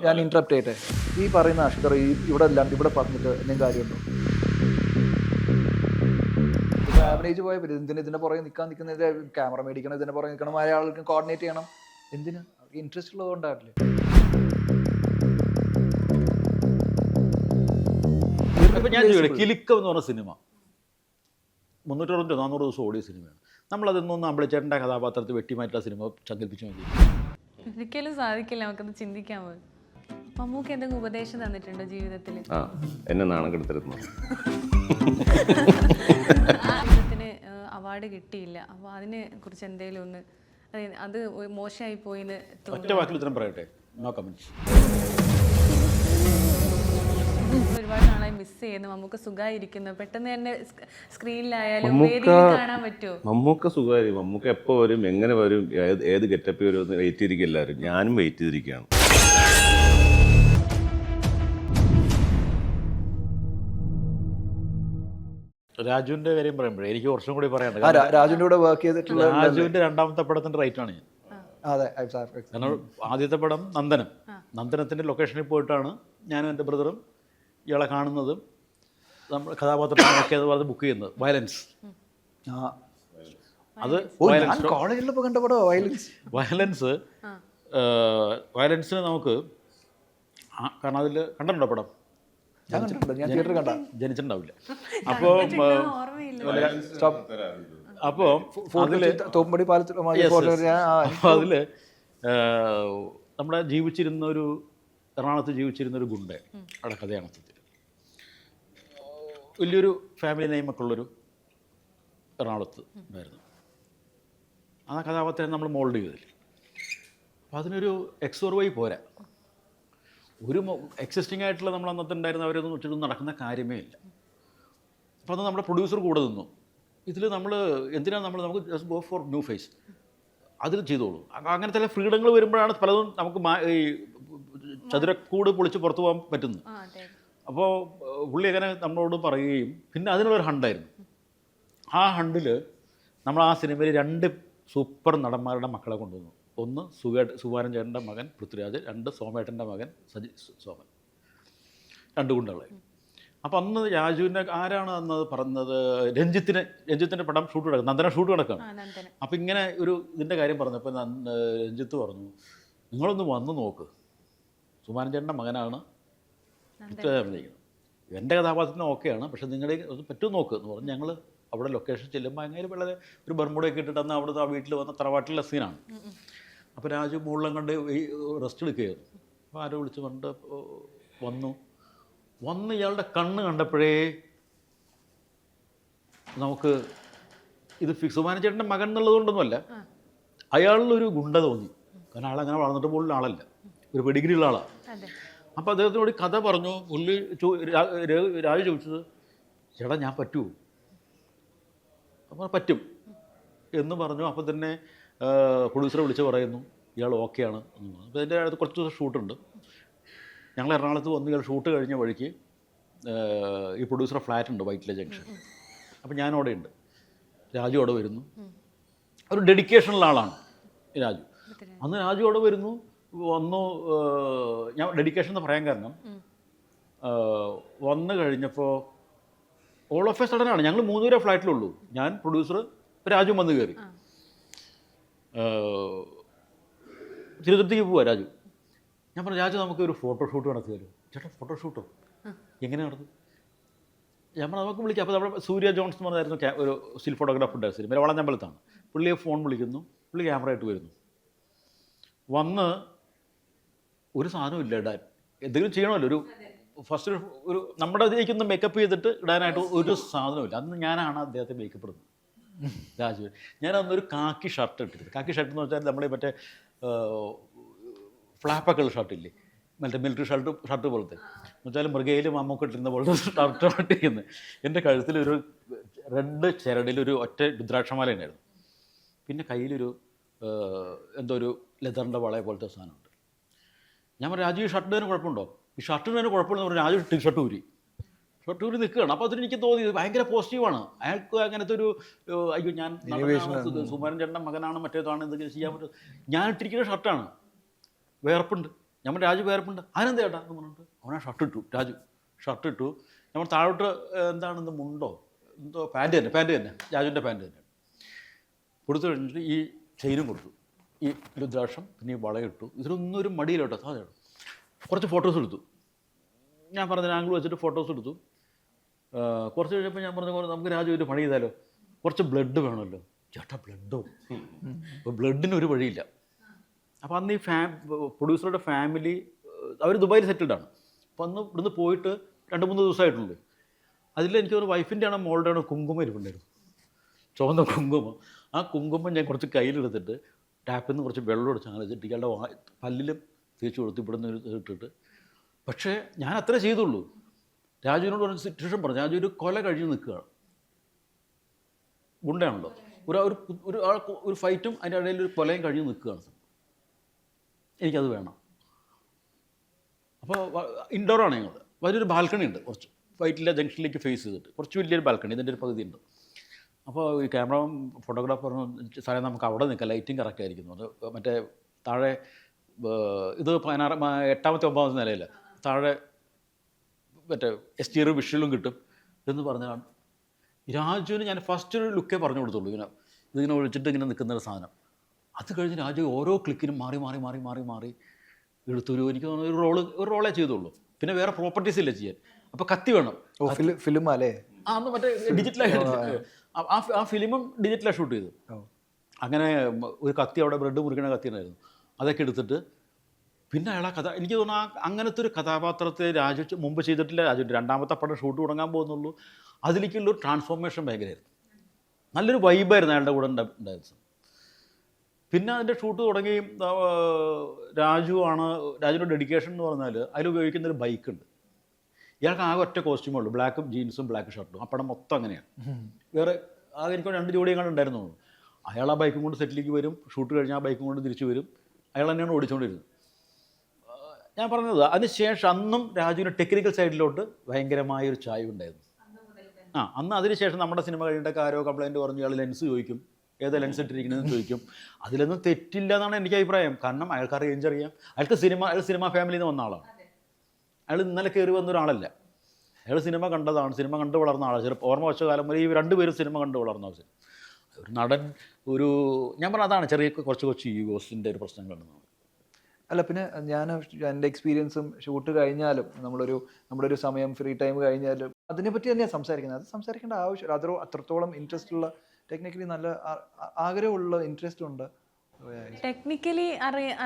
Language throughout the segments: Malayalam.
ഞാൻ ഇന്ററപ്റ്റ് ചെയ്യട്ടെ. ഈ പറയുന്ന അഷ്കർ ഇവിടെ അല്ലാണ്ട് ഇവിടെ പറഞ്ഞിട്ട് എന്തെങ്കിലും കാര്യമുണ്ടോ? ആവറേജ് പോയ ഇതിന്റെ പുറകെ നിൽക്കുന്നത് ക്യാമറ മേടിക്കണം, ഇതിന്റെ പുറകെ നിൽക്കണം, അയാൾക്ക് കോർഡിനേറ്റ് ചെയ്യണം. എന്തിനാ? ഇൻട്രസ്റ്റ് ഉള്ളത് കൊണ്ടാവില്ലേ? ഇപ്പം ഞാൻ കിലുക്കം എന്ന് പറഞ്ഞ സിനിമ 360-400 ദിവസം ഓടിയ സിനിമയാണ്. നമ്മളതൊന്നും അമ്പളിച്ചേട്ടൻ്റെ കഥാപാത്രത്തിൽ വെട്ടിമാറ്റുള്ള സിനിമ സങ്കല്പിച്ച് നോക്കി. ഒരിക്കലും സാധിക്കില്ല നമുക്കത് ചിന്തിക്കാൻ പോലും. മമ്മൂക്ക് എന്തെങ്കിലും ഉപദേശം തന്നിട്ടുണ്ടോ ജീവിതത്തിൽ? എന്നെ നാണം കെടുത്തരുന്നു. ജീവിതത്തിന് അവാർഡ് കിട്ടിയില്ല, അപ്പോൾ അതിനെ കുറിച്ച് എന്തെങ്കിലും ഒന്ന്, അത് മോശമായി പോയിന്ന് ഒറ്റ വാക്കിൽ ഉത്തരം പറയട്ടെ, നോ കമന്റ്സ്. ഒരുപാട് നാളായി മിസ് ചെയ്യുന്നു. മമ്മൂക്ക സുഖമായിരിക്കുന്നു, പെട്ടെന്ന് തന്നെ സ്ക്രീനിലായാലും വേദിയിൽ കാണാൻ പറ്റുമോ? മമ്മൂക്ക സുഖമായി. മമ്മൂക്ക എപ്പോൾ വരും, എങ്ങനെ വരും, ഏത് ഗെറ്റപ്പ് വരും എന്ന് വെയിറ്റ് ചെയ്തിരിക്കും എല്ലാവരും. ഞാനും വെയിറ്റ് ചെയ്തിരിക്കുകയാണ്. രാജുവിന്റെ കാര്യം പറയുമ്പോഴേ എനിക്ക് കുറച്ചും കൂടി പറയാനുണ്ട്. രാജുവിന്റെ കൂടെ വർക്ക് ചെയ്തിട്ടുള്ള രാജുവിന്റെ രണ്ടാമത്തെ പടത്തിന്റെ റൈറ്റ് ആണ് ഞാൻ. അതെ, കാരണം ആദ്യത്തെ പടം നന്ദനത്തിന്റെ ലൊക്കേഷനിൽ പോയിട്ടാണ് ഞാനും എൻ്റെ ബ്രദറും ഇയാളെ കാണുന്നതും നമ്മൾ കഥാപാത്രങ്ങളൊക്കെ അതുപോലെ ബുക്ക് ചെയ്യുന്നത്. വയലൻസ് അത് കോളേജിലപ്പോൾ കണ്ട പടം വയലൻസിന് നമുക്ക് കാരണം അതിൽ കണ്ടിട്ടുണ്ടോ പടം? ഞാൻ തിയേറ്ററിൽ കണ്ട ജനിച്ചിട്ടുണ്ടാവില്ല. അപ്പോൾ തോപ്പടി പാലത്തിൽ അതില് നമ്മുടെ എറണാകുളത്ത് ജീവിച്ചിരുന്ന ഒരു ഗുണ്ട അവിടെ കഥയാണ്. സത്യത്തിൽ വലിയൊരു ഫാമിലി നെയിമൊക്കെ ഉള്ളൊരു എറണാകുളത്ത് ഉണ്ടായിരുന്നു. ആ കഥാപാത്രം നമ്മൾ മോൾഡ് ചെയ്തില്ല. അപ്പോൾ അതിനൊരു എക്സോർവൈ പോരാ. ഒരു എക്സിസ്റ്റിംഗ് ആയിട്ടുള്ള നമ്മൾ അന്നത്തെ ഉണ്ടായിരുന്ന അവരൊന്നും വെച്ചിട്ടൊന്നും നടക്കുന്ന കാര്യമേ ഇല്ല. അപ്പോൾ അത് നമ്മുടെ പ്രൊഡ്യൂസർ കൂടെ നിന്നു. ഇതിൽ നമ്മൾ എന്തിനാണ് നമുക്ക് just go for new face, അതിൽ ചെയ്തോളൂ. അങ്ങനത്തെ എല്ലാ ഫ്രീഡങ്ങൾ വരുമ്പോഴാണ് പലതും നമുക്ക് ഈ ചതുരക്കൂട് പൊളിച്ച് പുറത്തു പോകാൻ പറ്റുന്നത്. അപ്പോൾ പുള്ളി അങ്ങനെ നമ്മളോട് പറയുകയും പിന്നെ അതിനുള്ളൊരു ഹണ്ടായിരുന്നു. ആ ഹണ്ടിൽ നമ്മൾ ആ സിനിമയിൽ 2 സൂപ്പർ നടന്മാരുടെ മക്കളെ കൊണ്ടുവന്നു. ഒന്ന് സുകുമാരൻ ചേട്ടൻ്റെ മകൻ പൃഥ്വിരാജ്, 2 സോമേട്ടൻ്റെ മകൻ സോമൻ, 2 ഗുണ്ടകളെ. അപ്പോൾ അന്ന് രാജുവിൻ്റെ ആരാണ് അന്ന് പറഞ്ഞത്, രഞ്ജിത്തിൻ്റെ പടം ഷൂട്ട് കിടക്കും, നന്ദന ഷൂട്ട് കിടക്കുകയാണ്. അപ്പോൾ ഇങ്ങനെ ഇതിൻ്റെ കാര്യം പറഞ്ഞപ്പോൾ രഞ്ജിത്ത് പറഞ്ഞു, നിങ്ങളൊന്ന് വന്ന് നോക്ക്, സുകുമാരൻ ചേട്ടൻ്റെ മകനാണ് അഭിനയിക്കുന്നത്, എൻ്റെ കഥാപാത്രത്തിന് ഓക്കെയാണ്, പക്ഷേ നിങ്ങളെ ഒന്ന് പറ്റും നോക്ക് എന്ന് പറഞ്ഞ് ഞങ്ങൾ അവിടെ ലൊക്കേഷൻ ചെല്ലുമ്പോൾ അങ്ങനെ വളരെ ഒരു ബർമുടയൊക്കെ ഇട്ടിട്ട് അന്ന് അവിടുത്തെ ആ വീട്ടിൽ വന്ന തറവാട്ടിലെ സീനാണ്. അപ്പോൾ രാജു മുകളിലും കണ്ട് റെസ്റ്റ് എടുക്കുകയായിരുന്നു. അപ്പോൾ ആരോ വിളിച്ച് കണ്ട് വന്ന് ഇയാളുടെ കണ്ണ് കണ്ടപ്പോഴേ നമുക്ക് ഇത് സുകുമാരൻ ചേട്ടൻ്റെ മകൻ എന്നുള്ളത് കൊണ്ടൊന്നുമല്ല, അയാളിലൊരു ഗുണ്ട തോന്നി. കാരണം ആളങ്ങനെ വളർന്നിട്ട് പോലുള്ള ആളല്ല, ഒരു പെഡിഗ്രി ഉള്ള ആളാണ്. അപ്പോൾ അദ്ദേഹത്തിനോട് കഥ പറഞ്ഞു. പുള്ളി രാജു ചോദിച്ചത്, ചേട്ടാ ഞാൻ പറ്റുമോ? അപ്പോൾ പറ്റും എന്ന് പറഞ്ഞു. അപ്പോൾ തന്നെ പ്രൊഡ്യൂസറെ വിളിച്ച് പറയുന്നു ഇയാൾ ഓക്കെയാണ് എന്ന് പറഞ്ഞു. അപ്പോൾ അതിൻ്റെ അടുത്ത് കുറച്ച് ദിവസം ഷൂട്ടുണ്ട്. ഞങ്ങൾ എറണാകുളത്ത് വന്ന് ഇയാൾ ഷൂട്ട് കഴിഞ്ഞ വഴിക്ക് ഈ പ്രൊഡ്യൂസറെ ഫ്ലാറ്റ് ഉണ്ട് വൈറ്റില ജംഗ്ഷൻ. അപ്പോൾ ഞാനവിടെ ഉണ്ട്, രാജു അവിടെ വരുന്നു. ഒരു ഡെഡിക്കേഷനുള്ള ആളാണ് രാജു. അന്ന് രാജു അവിടെ വന്നു. ഞാൻ ഡെഡിക്കേഷൻ എന്ന് പറയാൻ കാരണം വന്നു കഴിഞ്ഞപ്പോൾ ഓൾ ഓഫ് എ സഡനാണ്. ഞങ്ങൾ 3 പേരെ ഫ്ലാറ്റിലുള്ളൂ, ഞാൻ, പ്രൊഡ്യൂസർ, രാജു വന്ന് കയറി. തിരുവനന്തപുരത്തേക്ക് പോവാ രാജു. ഞാൻ പറഞ്ഞു, രാജു നമുക്ക് ഒരു ഫോട്ടോഷൂട്ട് നടത്തി തരും. ചേട്ടാ ഫോട്ടോഷൂട്ടോ? എങ്ങനെ നടന്നു? ഞാൻ പറഞ്ഞു നമുക്ക് വിളിക്കാം. അപ്പോൾ നമ്മുടെ സൂര്യ ജോൺസ് എന്ന് പറഞ്ഞായിരുന്നു ഒരു സ്റ്റിൽ ഫോട്ടോഗ്രാഫർ ഉണ്ടായിരുന്നു സിനിമ, വളഞ്ഞമ്പലത്താണ്. പുള്ളിയെ ഫോൺ വിളിക്കുന്നു, പുള്ളി ക്യാമറ ആയിട്ട് വരുന്നു. വന്ന് ഒരു സാധനവും ഇല്ല ഇടാൻ, എന്തെങ്കിലും ചെയ്യണമല്ലോ. ഫസ്റ്റ് ഒരു നമ്മുടെ ഇതിലേക്കൊന്ന് മേക്കപ്പ് ചെയ്തിട്ട് ഇടാനായിട്ട് ഒരു സാധനമില്ല. അന്ന് ഞാനാണ് അദ്ദേഹത്തെ മേക്കപ്പ് ഇടുന്നത്, രാജു. ഞാൻ അന്നൊരു കാക്കി ഷർട്ട് ഇട്ടിരുന്നു. കാക്കി ഷർട്ട് എന്ന് വെച്ചാൽ നമ്മുടെ മറ്റേ ഫ്ലാപ്പൊക്കെ ഉള്ള ഷർട്ടില്ലേ, മറ്റേ മിലിറ്ററി ഷർട്ട് പോലത്തെ എന്ന് വെച്ചാൽ മൃഗയിലും അമ്മൊക്കെ ഇട്ടിരുന്ന പോലത്തെ ഷർട്ടാണ് ഇട്ടിരിക്കുന്നത്. എൻ്റെ കഴുത്തിലൊരു റെഡ് ചരടിലൊരു ഒറ്റ രുദ്രാക്ഷമാല ഉണ്ടായിരുന്നു. പിന്നെ കയ്യിലൊരു എന്തോ ഒരു ലെതറിൻ്റെ വളയ പോലത്തെ സാധനമുണ്ട്. ഞാൻ പറഞ്ഞു, രാജു ഈ ഷർട്ടിന് കുഴപ്പമുണ്ടോ? ഈ ഷർട്ടിന് കുഴപ്പമില്ലെന്ന് പറഞ്ഞു. രാജു ടീഷർട്ട് ഊരി നിൽക്കുകയാണ്. അപ്പോൾ അതിനെനിക്ക് തോന്നി ഭയങ്കര പോസിറ്റീവാണ്. അയാൾക്ക് അങ്ങനത്തെ ഒരു അയ്യോ ഞാൻ സുകുമാരൻ ചേട്ടൻ്റെ മകനാണ്, മറ്റേതാണ്, എന്തെങ്കിലും ചെയ്യാൻ പറ്റും. ഞാൻ ഇട്ടിരിക്കുന്ന ഷർട്ടാണ്, വേർപ്പുണ്ട്. നമ്മൾ രാജു പേരപ്പുണ്ട് അതിനെന്താ ചേട്ടാ എന്ന് പറഞ്ഞിട്ട് അവനാ ഷർട്ട് ഇട്ടു, രാജു ഷർട്ട് ഇട്ടു. നമ്മൾ താഴോട്ട് എന്താണെന്ന് മുണ്ടോ എന്തോ പാൻറ്റ് തന്നെ രാജുവിൻ്റെ പാൻറ്റ് തന്നെ കൊടുത്തു കഴിഞ്ഞിട്ട് ഈ ചെയിനും കൊടുത്തു, ഈ രുദ്രാക്ഷം, പിന്നെ ഈ വളയിട്ടു. ഇതിലൊന്നും ഒരു മടിയില്ല കേട്ടോ, സാധനം. കുറച്ച് ഫോട്ടോസ് എടുത്തു, ഞാൻ പറഞ്ഞ ആംഗിൾ വെച്ചിട്ട് ഫോട്ടോസ് എടുത്തു. കുറച്ച് കഴിഞ്ഞപ്പോൾ ഞാൻ പറഞ്ഞു നമുക്ക് രാജു ഒരു പണി ചെയ്താലോ, കുറച്ച് ബ്ലഡ് വേണമല്ലോ. ചേട്ടാ ബ്ലഡോ? അപ്പോൾ ബ്ലഡിന് ഒരു വഴിയില്ല. അപ്പോൾ അന്ന് ഈ പ്രൊഡ്യൂസറുടെ ഫാമിലി അവർ ദുബായിൽ സെറ്റിൽഡാണ്. അപ്പോൾ അന്ന് ഇവിടുന്ന് പോയിട്ട് 2-3 ദിവസമായിട്ടുള്ളൂ. അതിലെനിക്ക് ഒരു വൈഫിൻ്റെ ആണോ മോളുടെ ആണോ കുങ്കുമം ഇരിപ്പുണ്ടായിരുന്നു, ചുവന്ന കുങ്കുമം. ആ കുങ്കുമം ഞാൻ കുറച്ച് കയ്യിലെടുത്തിട്ട് ടാപ്പിൽ നിന്ന് കുറച്ച് വെള്ളം ഒടിച്ച് അങ്ങനെ വെച്ചിട്ട് ഇയാളുടെ പല്ലിലും തേച്ച് കൊടുത്ത് ഇവിടുന്ന് ഇട്ടിട്ട്. പക്ഷേ ഞാൻ അത്ര ചെയ്തുള്ളൂ. രാജുവിനോട് ഒരു സിറ്റുവേഷൻ പറഞ്ഞു, രാജു ഒരു കൊല കഴിഞ്ഞ് നിൽക്കുകയാണ്, ഗുണ്ടയാണല്ലോ, ഒരു ഫൈറ്റും അതിൻ്റെ ഇടയിൽ ഒരു കൊലയും കഴിഞ്ഞ് നിൽക്കുകയാണ്. എനിക്കത് വേണം. അപ്പോൾ ഇൻഡോറാണ് ഞങ്ങൾ. വലിയൊരു ബാൽക്കണി ഉണ്ട്, കുറച്ച് വൈറ്റിലെ ജംഗ്ഷനിലേക്ക് ഫേസ് ചെയ്തിട്ട് കുറച്ച് വലിയൊരു ബാൽക്കണി, ഇതിൻ്റെ ഒരു പകുതി ഉണ്ട്. അപ്പോൾ ഈ ക്യാമറ ഫോട്ടോഗ്രാഫർ സാറേ നമുക്ക് അവിടെ നിൽക്കാം, ലൈറ്റിംഗ് കറക്റ്റ് ആയിരിക്കുന്നു. അത് മറ്റേ താഴെ ഇത് 8ാമത്തെ 9ാമത്തെ നിലയിൽ താഴെ മറ്റേ എക്സ്റ്റീരിയർ വിഷ്വലും കിട്ടും എന്ന് പറഞ്ഞാണ്. രാജുവിന് ഞാൻ ഫസ്റ്റ് ഒരു ലുക്കേ പറഞ്ഞു കൊടുത്തുള്ളൂ, ഇതിങ്ങനെ ഒഴിച്ചിട്ട് ഇങ്ങനെ നിൽക്കുന്നൊരു സാധനം. അത് കഴിഞ്ഞ് രാജു ഓരോ ക്ലിക്കിനും മാറി എടുത്തൊരു, എനിക്ക് തോന്നുന്നു ഒരു റോളേ ചെയ്തുള്ളൂ. പിന്നെ വേറെ പ്രോപ്പർട്ടീസ് ഇല്ല ചെയ്യാൻ. അപ്പോൾ കത്തി വേണം. ഫിലിം അല്ലേ? അന്ന് മറ്റേ ഡിജിറ്റലായിട്ട് ആ ഫിലിമും ഡിജിറ്റലാണ് ഷൂട്ട് ചെയ്തു. അങ്ങനെ ഒരു കത്തി, അവിടെ ബ്രെഡ് മുറിക്കണ കത്തി ഉണ്ടായിരുന്നു, അതൊക്കെ എടുത്തിട്ട് പിന്നെ അയാളെ കഥ, എനിക്ക് തോന്നുന്നു അങ്ങനത്തെ ഒരു കഥാപാത്രത്തെ രാജു മുമ്പ് ചെയ്തിട്ടില്ല. രാജുവിൻ്റെ 2ാമത്തെ പടം ഷൂട്ട് തുടങ്ങാൻ പോകുന്നുള്ളൂ. അതിലേക്കുള്ളൊരു ട്രാൻസ്ഫോർമേഷൻ ഭയങ്കരമായിരുന്നു. നല്ലൊരു വൈബായിരുന്നു അയാളുടെ കൂടെ ഉണ്ടായത്. പിന്നെ അതിൻ്റെ ഷൂട്ട് തുടങ്ങി. രാജുവിൻ്റെ ഡെഡിക്കേഷൻ എന്ന് പറഞ്ഞാൽ അതിൽ ഉപയോഗിക്കുന്നൊരു ബൈക്കുണ്ട്. ഇയാൾക്ക് ആകെ ഒറ്റ കോസ്റ്റ്യൂമേ ഉള്ളൂ, ബ്ലാക്ക് ജീൻസും ബ്ലാക്ക് ഷർട്ടും. ആ പടം മൊത്തം അങ്ങനെയാണ്. വേറെ ആകെ എനിക്ക് 2 ജോഡിയും കണ്ട് ഉണ്ടായിരുന്നുള്ളൂ. അയാൾ ആ ബൈക്കും കൊണ്ട് സെറ്റിലേക്ക് വരും, ഷൂട്ട് കഴിഞ്ഞ് ആ ബൈക്കും കൊണ്ട് തിരിച്ചു വരും. അയാൾ തന്നെയാണ് ഓടിച്ചുകൊണ്ടിരുന്നത്. ഞാൻ പറഞ്ഞത് അതിനുശേഷം അന്നും രാജുവിന് ടെക്നിക്കൽ സൈഡിലോട്ട് ഭയങ്കരമായൊരു ചായ്വ് ഉണ്ടായിരുന്നു. അന്ന് അതിനുശേഷം നമ്മുടെ സിനിമ കഴിഞ്ഞിട്ടൊക്കെ ആരോ കംപ്ലയിൻറ്റ് പറഞ്ഞു, ഇയാൾ ലെൻസ് ചോദിക്കും, ഏതാ ലെൻസ് ഇട്ടിരിക്കണമെന്ന് ചോദിക്കും. അതിലൊന്നും തെറ്റില്ല എന്നാണ് എനിക്ക് അഭിപ്രായം. കാരണം അയാൾക്ക് റേഞ്ച് അറിയാം. അയാൾ സിനിമ ഫാമിലിയിൽ നിന്ന് വന്ന ആളാണ്. അയാൾ ഇന്നലെ കയറി വന്ന ഒരാളല്ല. അയാൾ സിനിമ കണ്ടതാണ്, സിനിമ കണ്ട് വളർന്ന ആളാണ്. ചിലപ്പോൾ ഓർമ്മ വെച്ച കാലം വരെ ഈ 2 പേരും സിനിമ കണ്ട് വളർന്ന ആവശ്യം. ഒരു നടൻ, ഞാൻ പറഞ്ഞ അതാണ് ചെറിയ കുറച്ച് ഈഗോസിൻ്റെ ഒരു പ്രശ്നങ്ങളുണ്ടെന്നാണ്. അല്ല, പിന്നെ ഞാൻ എൻ്റെ എക്സ്പീരിയൻസും ഷൂട്ട് കഴിഞ്ഞാലും നമ്മുടെ ഒരു സമയം ഫ്രീ ടൈം കഴിഞ്ഞാലും അതിനെപ്പറ്റി തന്നെയാണ് സംസാരിക്കുന്നത്. അത് സംസാരിക്കേണ്ട ആവശ്യമില്ല. അത്രത്തോളം ഇൻട്രസ്റ്റ് ഉള്ള, ടെക്നിക്കലി നല്ല ആഗ്രഹമുള്ള, ഇൻട്രസ്റ്റ് ഉണ്ട്. ടെക്നിക്കലി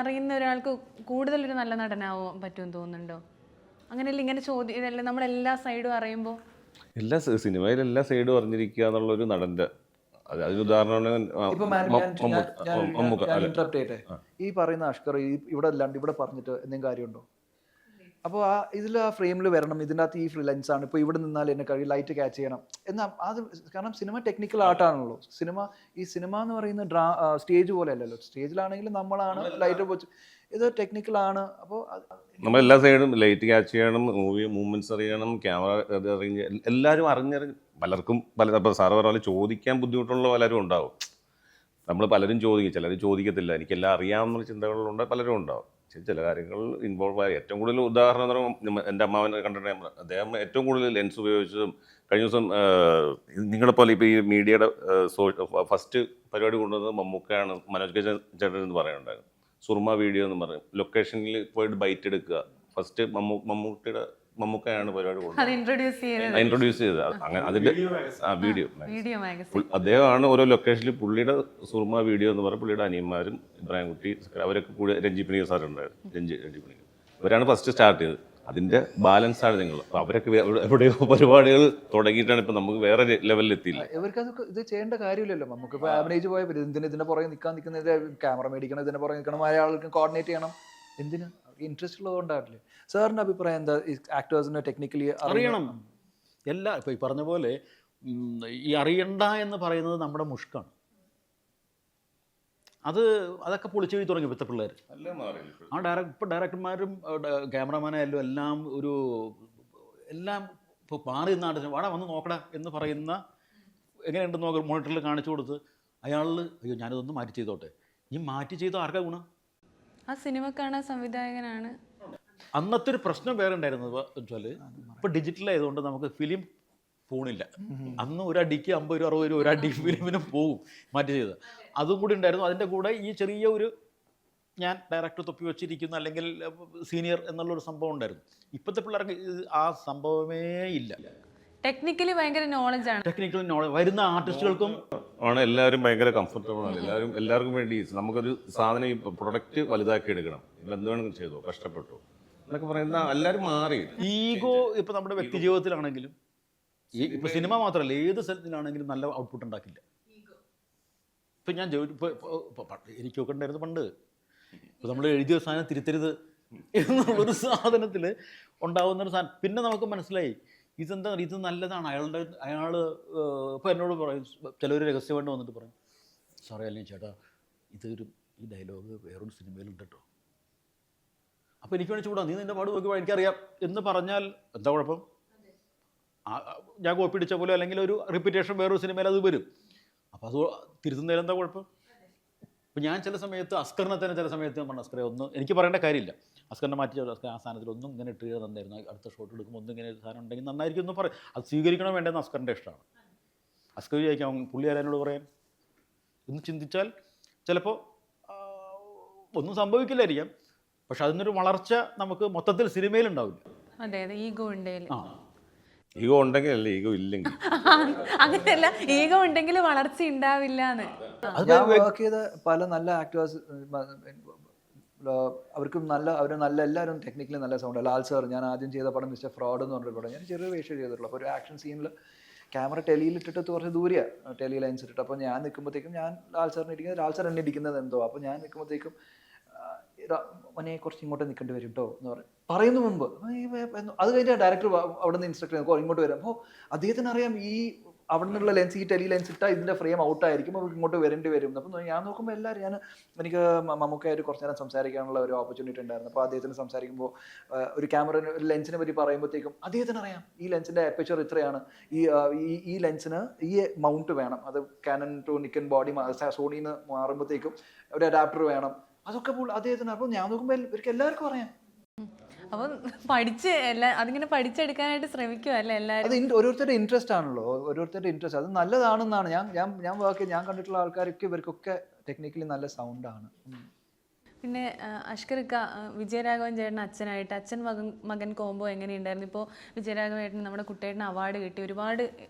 അറിയുന്ന ഒരാൾക്ക് കൂടുതലൊരു നല്ല നടനാവാൻ പറ്റുമെന്ന് തോന്നുന്നുണ്ടോ? അങ്ങനെയല്ല, ഇങ്ങനെ ചോദ്യം നമ്മളെല്ലാ സൈഡും അറിയുമ്പോൾ എല്ലാ സിനിമയിൽ എല്ലാ സൈഡും അറിഞ്ഞിരിക്കുക എന്നുള്ളൊരു നടൻ്റെ അതിന് ഉദാഹരണമാണ് ഇന്ററപ്റ്റ് ചെയ്യട്ടെ. ഈ പറയുന്ന അഷ്കർ ഇവിടെ അല്ലാണ്ട് ഇവിടെ പറഞ്ഞിട്ട് എന്തെങ്കിലും കാര്യമുണ്ടോ? അപ്പോൾ ഇതിൽ ആ ഫ്രെയിമിൽ വരണം, ഇതിൻ്റെ അകത്ത് ഈ ലെൻസാണ്, ഇപ്പോൾ ഇവിടെ നിന്നാൽ എന്നെ കഴിയും, ലൈറ്റ് ക്യാച്ച് ചെയ്യണം എന്നാൽ അത്, കാരണം സിനിമ ടെക്നിക്കൽ ആർട്ടാണല്ലോ. ഈ സിനിമ എന്ന് പറയുന്ന സ്റ്റേജ് പോലെ അല്ലല്ലോ. സ്റ്റേജിലാണെങ്കിലും നമ്മളാണ് ലൈറ്റ് വെച്ച്, ഇത് ടെക്നിക്കലാണ്. അപ്പോൾ നമ്മൾ എല്ലാ സൈഡും ലൈറ്റ് ക്യാച്ച് ചെയ്യണം, മൂവി മൂവ്മെൻറ്റ്സ് അറിയണം, ക്യാമറ അറിഞ്ഞ് എല്ലാവരും അറിഞ്ഞറിഞ്ഞ് പലർക്കും ഇപ്പോൾ സാറ് പറഞ്ഞ ചോദിക്കാൻ ബുദ്ധിമുട്ടുള്ള പലരും ഉണ്ടാവും. നമ്മൾ പലരും ചോദിക്കും, ചിലർ ചോദിക്കത്തില്ല. എനിക്കെല്ലാം അറിയാവുന്ന ചിന്തകളുണ്ട്, പലരും ഉണ്ടാവും. ചില കാര്യങ്ങൾ ഇൻവോൾവ് ആയി. ഏറ്റവും കൂടുതൽ ഉദാഹരണം എന്ന് പറയുമ്പോൾ എൻ്റെ അമ്മാവനെ കണ്ടിട്ട് അദ്ദേഹം ഏറ്റവും കൂടുതൽ ലെൻസ് ഉപയോഗിച്ചതും കഴിഞ്ഞ ദിവസം നിങ്ങളെപ്പോലെ ഇപ്പോൾ ഈ മീഡിയയുടെ ഫസ്റ്റ് പരിപാടി കൊണ്ടുവന്നത് മമ്മൂക്കയാണ്, മനോജ് കെ ചേട്ടൻ എന്ന് പറയുന്നുണ്ടായിരുന്നു. സുർമ വീഡിയോ എന്ന് പറയും, ലൊക്കേഷനിൽ പോയിട്ട് ബൈറ്റ് എടുക്കുക. ഫസ്റ്റ് മമ്മൂക്കയാണ് പരിപാടി കൊണ്ടുവന്നത്, ഇൻട്രൊഡ്യൂസ് ചെയ്തത്. അങ്ങനെ അതിൻ്റെ വീഡിയോ അദ്ദേഹമാണ് ഓരോ ലൊക്കേഷനിൽ പുള്ളിയുടെ സുർമ വീഡിയോ എന്ന് പറഞ്ഞാൽ പുള്ളിയുടെ അനിയന്മാരും ഇബ്രാഹിം കുട്ടി അവരൊക്കെ കൂടി രഞ്ജി പണിക്കർ സാറുണ്ടായിരുന്നു. രഞ്ജി പണിക്കർ ഇവരാണ് ഫസ്റ്റ് സ്റ്റാർട്ട് ചെയ്തത്. അതിൻ്റെ ബാലൻസാണ് നിങ്ങൾ. അപ്പോൾ അവരൊക്കെ എവിടെയോ പരിപാടികൾ തുടങ്ങിയിട്ടാണ് ഇപ്പം നമുക്ക് വേറെ ലെവലിൽ എത്തിയില്ല. ഇവർക്ക് ഇത് ചെയ്യേണ്ട കാര്യമില്ലല്ലോ. നമുക്ക് ഇപ്പോൾ ആവറേജ് പോയ ഇതിൻ്റെ പുറകെ നിൽക്കുന്നത്, ക്യാമറ മേടിക്കണം, ഇതിൻ്റെ പുറകെ നിൽക്കണം, അയാൾക്ക് കോർഡിനേറ്റ് ചെയ്യണം. എന്തിന്? ഇൻട്രസ്റ്റ് ഉള്ളതുകൊണ്ടാവില്ലേ? സാറിൻ്റെ അഭിപ്രായം എന്താ? ഈ ആക്ടേഴ്സിനെ ടെക്നിക്കലി അറിയണം. ഇപ്പോൾ ഈ പറഞ്ഞ പോലെ ഈ അറിയണ്ട എന്ന് പറയുന്നത് നമ്മുടെ മുഷ്കാണ്. അതൊക്കെ പൊളിച്ചെഴുതി തുടങ്ങി ഇപ്പോഴത്തെ പിള്ളേർ. ഇപ്പോൾ ഡയറക്ടർമാരും ക്യാമറമാനായാലും എല്ലാം ഇപ്പോൾ മാറി നാട്ടിൽ വാടാ വന്ന് നോക്കടാ എന്ന് പറയുന്ന, എങ്ങനെയുണ്ടെന്ന് നോക്കുക, മോണിറ്ററിൽ കാണിച്ചു കൊടുത്ത് അയാളിൽ അയ്യോ ഞാനിതൊന്ന് മാറ്റി ചെയ്തോട്ടെ. ഈ മാറ്റി ചെയ്തോ ആർക്കാ ഗുണം? ആ സിനിമ കാണാൻ സംവിധായകനാണ്. അന്നത്തെ ഒരു പ്രശ്നം വേറെ ഉണ്ടായിരുന്നത് വെച്ചാൽ ഇപ്പോൾ ഡിജിറ്റൽ ആയതുകൊണ്ട് നമുക്ക് ഫിലിം പോണില്ല. അന്ന് ഒരടിക്ക് 50 രൂപ 60 രൂപ ഒരടി ഫിലിമിന് പോകും മാറ്റി ചെയ്ത്. അതും കൂടി ഉണ്ടായിരുന്നു. അതിൻ്റെ കൂടെ ഈ ചെറിയ ഒരു ഞാൻ ഡയറക്ടർ തൊപ്പി വെച്ചിരിക്കുന്ന അല്ലെങ്കിൽ സീനിയർ എന്നുള്ളൊരു സംഭവം ഉണ്ടായിരുന്നു. ഇപ്പോഴത്തെ പിള്ളേർക്ക് ആ സംഭവമേ ഇല്ല. ടെക്നിക്കലി ഭയങ്കര നോളജാണ്. ടെക്നിക്കൽ നോളജ് വരുന്ന ആർട്ടിസ്റ്റുകൾക്കും ആണ്. എല്ലാവരും ഭയങ്കര കംഫർട്ടബിൾ ആണ്. എല്ലാവർക്കും വേണ്ടി നമുക്കൊരു സാധനം ഈ പ്രൊഡക്റ്റ് വലുതാക്കി എടുക്കണം, എന്ത് വേണമെങ്കിലും ചെയ്തോ, കഷ്ടപ്പെട്ടു എന്നൊക്കെ പറയുന്ന എല്ലാവരും മാറി. ഈഗോ ഇപ്പോൾ നമ്മുടെ വ്യക്തി ജീവിതത്തിലാണെങ്കിലും ഇപ്പോൾ സിനിമ മാത്രമല്ല ഏത് സ്ഥലത്തിലാണെങ്കിലും നല്ല ഔട്ട്പുട്ട് ഉണ്ടാക്കില്ല. ഇപ്പം ഞാൻ എനിക്കൊക്കെ ഉണ്ടായിരുന്നു പണ്ട്. ഇപ്പോൾ നമ്മൾ എഴുതിയ സാധനം തിരുത്തരുത് എന്നുള്ളൊരു സാധനത്തിൽ ഉണ്ടാകുന്നൊരു സാധനം. പിന്നെ നമുക്ക് മനസ്സിലായി ഇതെന്താ, ഇത് നല്ലതാണ്. അയാൾ ഇപ്പോൾ എന്നോട് പറയും, ചിലർ രഹസ്യമായിട്ട് വന്നിട്ട് പറയും, സാറേ അല്ലെങ്കിൽ ചേട്ടാ ഈ ഡയലോഗ് വേറൊരു സിനിമയിലുണ്ട് കേട്ടോ. അപ്പോൾ എനിക്ക് വേണ്ടി ചൂടാ, നീ നിൻ്റെ പാട് നോക്കി എനിക്കറിയാം എന്ന് പറഞ്ഞാൽ എന്താ കുഴപ്പം? ഞാൻ കോപ്പി അടിച്ച പോലെ അല്ലെങ്കിൽ ഒരു റിപ്പീറ്റേഷൻ വേറൊരു സിനിമയിൽ അത് വരും. അപ്പോൾ അത് തിരുത്തുന്നതിൽ എന്താ കുഴപ്പം? ഇപ്പോൾ ഞാൻ ചില സമയത്ത് അസ്കറിനെ തന്നെ ചില സമയത്ത് ഞാൻ പറഞ്ഞു, അസ്കറെ ഒന്നും എനിക്ക് പറയേണ്ട കാര്യമില്ല, അസ്കറിനെ മാറ്റി അസ്കർ ആ സാധനത്തിൽ ഒന്നും ഇങ്ങനെ ഇട്ട് നന്നായിരുന്നു, അടുത്ത ഷോട്ട് എടുക്കുമ്പോൾ ഒന്നും ഇങ്ങനെ ഒരു സാധനം ഉണ്ടെങ്കിൽ നന്നായിരിക്കും എന്ന് പറയും. അത് സ്വീകരിക്കണം വേണ്ടെന്ന് അസ്കറിൻ്റെ ഇഷ്ടമാണ്. അസ്കർ ചോദിക്കാം പുള്ളി ആരാനോട് പറയാൻ ഒന്ന് ചിന്തിച്ചാൽ ചിലപ്പോൾ ഒന്നും സംഭവിക്കില്ലായിരിക്കാം, പക്ഷെ അതിനൊരു വളർച്ച നമുക്ക് മൊത്തത്തിൽ സിനിമയിലുണ്ടാവില്ല. അതെ അതെ, ഈഗോ ഉണ്ടെങ്കിൽ. ഈഗോ ഉണ്ടെങ്കിൽ അല്ലേ, ഈഗോ ഇല്ലെങ്കിൽ അങ്ങനെയല്ല, ഈഗോ ഉണ്ടെങ്കിൽ വളർച്ച ഉണ്ടാവില്ല എന്ന്. ഞാൻ വർക്ക് ചെയ്ത പല നല്ല ആക്ടേഴ്സ് അവർക്കും അവർ എല്ലാവരും ടെക്നിക്കലി നല്ല സൗണ്ട്. ലാൽ സാർ, ഞാൻ ആദ്യം ചെയ്ത പടം മിസ്റ്റർ ഫ്രോഡ് എന്ന് പറഞ്ഞൊരു പടം, ഞാൻ ചെറിയ വേഷം ചെയ്തിട്ടുള്ളൂ. അപ്പോൾ ഒരു ആക്ഷൻ സീനിൽ ക്യാമറ ടെലിയിലിട്ടിട്ട് കുറച്ച് ദൂരെയാണ്, ടെലി ലൈൻസ് ഇട്ടിട്ട്. അപ്പോൾ ഞാൻ നിൽക്കുമ്പോഴത്തേക്കും ഞാൻ ലാൽ സാറിനെ ഇരിക്കുന്നത്, ലാൽ സാർ എന്നെ ഇരിക്കുന്നത് എന്തോ. അപ്പോൾ ഞാൻ നിൽക്കുമ്പോഴത്തേക്കും മോനെ കുറച്ച് ഇങ്ങോട്ട് നിൽക്കേണ്ടി വരും കേട്ടോ എന്ന് പറയുന്ന മുമ്പ് അത് കഴിഞ്ഞാൽ ഡയറക്ടർ അവിടെ നിന്ന് ഇൻസ്ട്രക്ട് ചെയ്യും ഇങ്ങോട്ട് വരാം. അപ്പോൾ അദ്ദേഹത്തിന് അറിയാം ഈ അവിടെ നിന്നുള്ള ലെൻസ്, ഈ ടെലി ലെൻസ് ഇട്ടാൽ ഇതിൻ്റെ ഫ്രെയിം ഔട്ടായിരിക്കും, അവർക്ക് ഇങ്ങോട്ട് വരേണ്ടി വരും. അപ്പം ഞാൻ നോക്കുമ്പോൾ എല്ലാവരും എനിക്ക് മമ്മൂക്കായിട്ട് കുറച്ച് നേരം സംസാരിക്കാനുള്ള ഒരു ഓപ്പർച്യൂണിറ്റി ഉണ്ടായിരുന്നു. അപ്പോൾ അദ്ദേഹത്തിന് സംസാരിക്കുമ്പോൾ ഒരു ക്യാമറ ഒരു ലെൻസിനെ പറ്റി പറയുമ്പോഴത്തേക്കും അദ്ദേഹത്തിന് അറിയാം ഈ ലെൻസിൻ്റെ അപ്പേച്ചർ ഇത്രയാണ്, ഈ ലെൻസിന് ഈ മൗണ്ട് വേണം, അത് കാനൺ ടു നിക്കൺ ബോഡി സോണിന്ന് മാറുമ്പോഴത്തേക്കും ഒരു അഡാപ്റ്റർ വേണം, അതൊക്കെ അദ്ദേഹത്തിന്. അപ്പോൾ ഞാൻ നോക്കുമ്പോൾ ഇവർക്ക് എല്ലാവർക്കും അറിയാം. അപ്പം അതിങ്ങനെ പഠിച്ചെടുക്കാനായിട്ട് ശ്രമിക്കുക അല്ലേ എല്ലാവരും. അത് ഓരോരുത്തരുടെ ഇൻട്രസ്റ്റ് ആണല്ലോ, ഓരോരുത്തരുടെ ഇൻട്രസ്റ്റ്. അത് നല്ലതാണെന്നാണ് ഞാൻ ഞാൻ കണ്ടിട്ടുള്ള ആൾക്കാരൊക്കെ ഇവർക്കൊക്കെ ടെക്നിക്കലി നല്ല സൗണ്ടാണ്. പിന്നെ അഷ്കർക്ക, വിജയരാഘവൻ ചേട്ടൻ അച്ഛനായിട്ട് അച്ഛൻ മകൻ കോംബോ എങ്ങനെയുണ്ടായിരുന്നു? ഇപ്പോൾ വിജയരാഘവൻ നമ്മുടെ കുട്ടേട്ടന് അവാർഡ് കിട്ടി, ഒരുപാട്